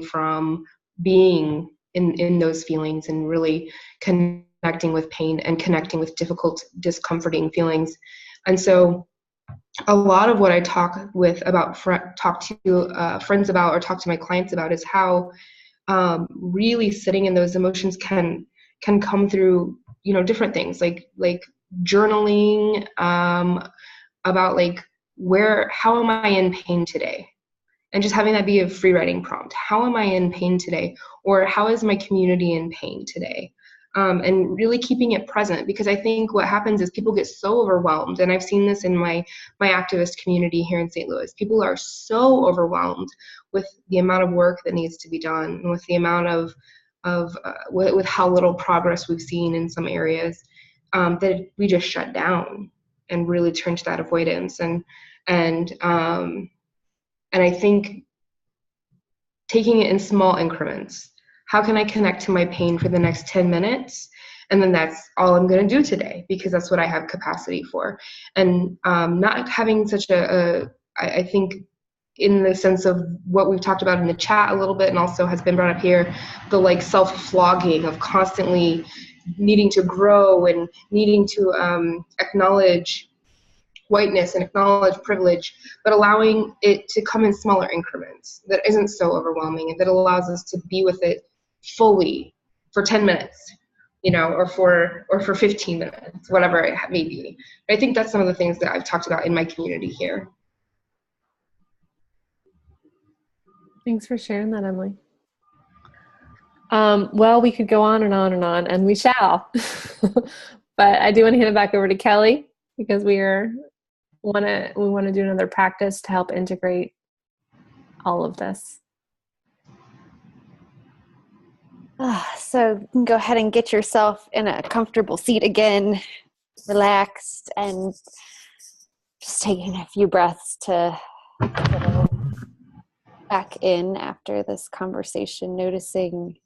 from being in those feelings, and really connecting with pain and connecting with difficult, discomforting feelings. And so a lot of what I talk to friends about, or talk to my clients about, is how really sitting in those emotions can come through, different things like journaling about how am I in pain today, and just having that be a free writing prompt. How am I in pain today, or how is my community in pain today? And really keeping it present, because I think what happens is people get so overwhelmed, and I've seen this in my activist community here in St. Louis. People are so overwhelmed with the amount of work that needs to be done, and with the amount of with how little progress we've seen in some areas, that we just shut down and really turn to that avoidance. And I think taking it in small increments. How can I connect to my pain for the next 10 minutes? And then that's all I'm going to do today, because that's what I have capacity for. And not having such I think, in the sense of what we've talked about in the chat a little bit, and also has been brought up here, the self-flogging of constantly needing to grow and needing to acknowledge whiteness and acknowledge privilege, but allowing it to come in smaller increments that isn't so overwhelming, and that allows us to be with it fully for 10 minutes, or for 15 minutes, whatever it may be. I think that's some of the things that I've talked about in my community here. Thanks for sharing that, Emily. Well, we could go on and on and on, and we shall. But I do want to hand it back over to Kelly, because we want to do another practice to help integrate all of this. So you can go ahead and get yourself in a comfortable seat again, relaxed, and just taking a few breaths to back in after this conversation, noticing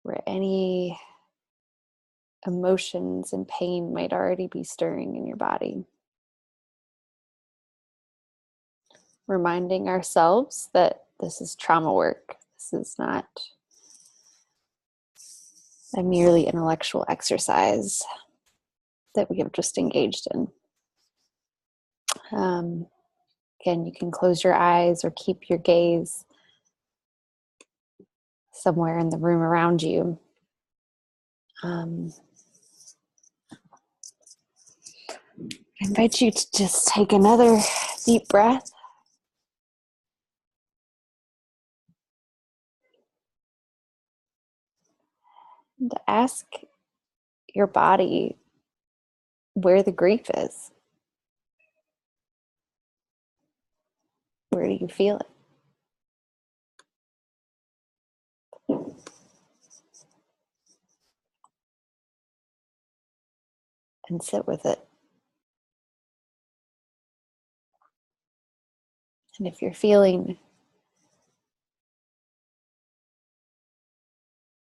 where any emotions and pain might already be stirring in your body. Reminding ourselves that this is trauma work. This is not a merely intellectual exercise that we have just engaged in. Again, you can close your eyes or keep your gaze somewhere in the room around you. I invite you to just take another deep breath. And ask your body where the grief is. Where do you feel it? And sit with it. And if you're feeling